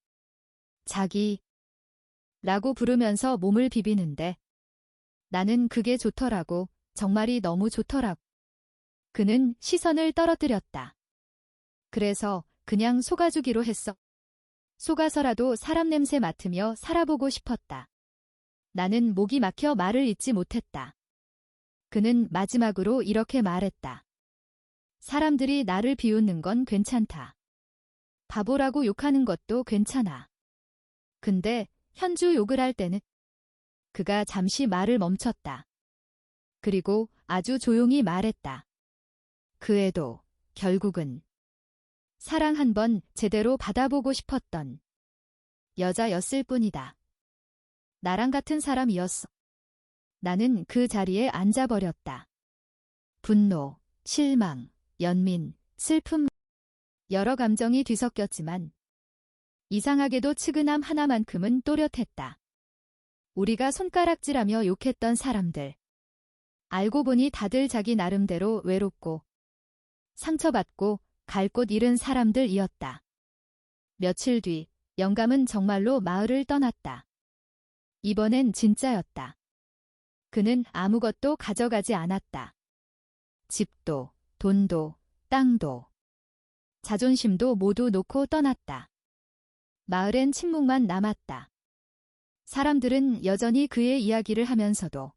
자기 라고 부르면서 몸을 비비는데 나는 그게 좋더라고. 정말이 너무 좋더라고. 그는 시선을 떨어뜨렸다. 그래서 그냥 속아주기로 했어. 속아서라도 사람 냄새 맡으며 살아보고 싶었다. 나는 목이 막혀 말을 잇지 못했다. 그는 마지막으로 이렇게 말했다. 사람들이 나를 비웃는 건 괜찮다. 바보라고 욕하는 것도 괜찮아. 근데 현주 욕을 할 때는 그가 잠시 말을 멈췄다. 그리고 아주 조용히 말했다. 그 애도 결국은 사랑 한 번 제대로 받아보고 싶었던 여자였을 뿐이다. 나랑 같은 사람이었어. 나는 그 자리에 앉아버렸다. 분노, 실망, 연민, 슬픔, 여러 감정이 뒤섞였지만 이상하게도 측은함 하나만큼은 또렷했다. 우리가 손가락질하며 욕했던 사람들. 알고 보니 다들 자기 나름대로 외롭고 상처받고 갈 곳 잃은 사람들이었다. 며칠 뒤 영감은 정말로 마을을 떠났다. 이번엔 진짜였다. 그는 아무것도 가져가지 않았다. 집도, 돈도, 땅도, 자존심도 모두 놓고 떠났다. 마을엔 침묵만 남았다. 사람들은 여전히 그의 이야기를 하면서도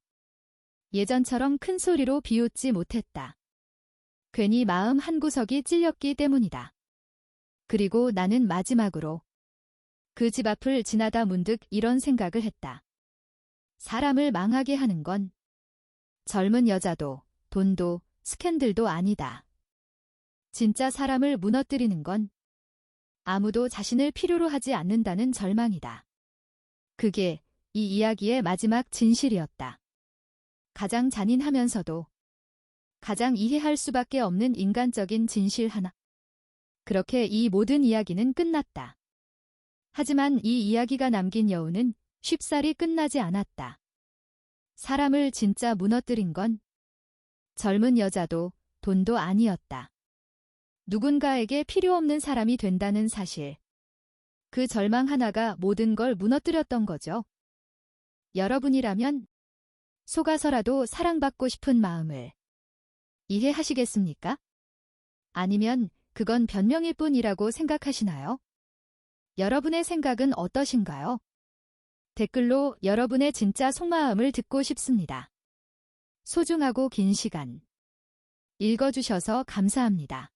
예전처럼 큰 소리로 비웃지 못했다. 괜히 마음 한구석이 찔렸기 때문이다. 그리고 나는 마지막으로 그 집 앞을 지나다 문득 이런 생각을 했다. 사람을 망하게 하는 건 젊은 여자도 돈도 스캔들도 아니다. 진짜 사람을 무너뜨리는 건 아무도 자신을 필요로 하지 않는다는 절망이다. 그게 이 이야기의 마지막 진실이었다. 가장 잔인하면서도 가장 이해할 수밖에 없는 인간적인 진실 하나. 그렇게 이 모든 이야기는 끝났다. 하지만 이 이야기가 남긴 여운은 쉽사리 끝나지 않았다. 사람을 진짜 무너뜨린 건 젊은 여자도 돈도 아니었다. 누군가에게 필요 없는 사람이 된다는 사실. 그 절망 하나가 모든 걸 무너뜨렸던 거죠. 여러분이라면 속아서라도 사랑받고 싶은 마음을 이해하시겠습니까? 아니면 그건 변명일 뿐이라고 생각하시나요? 여러분의 생각은 어떠신가요? 댓글로 여러분의 진짜 속마음을 듣고 싶습니다. 소중하고 긴 시간 읽어주셔서 감사합니다.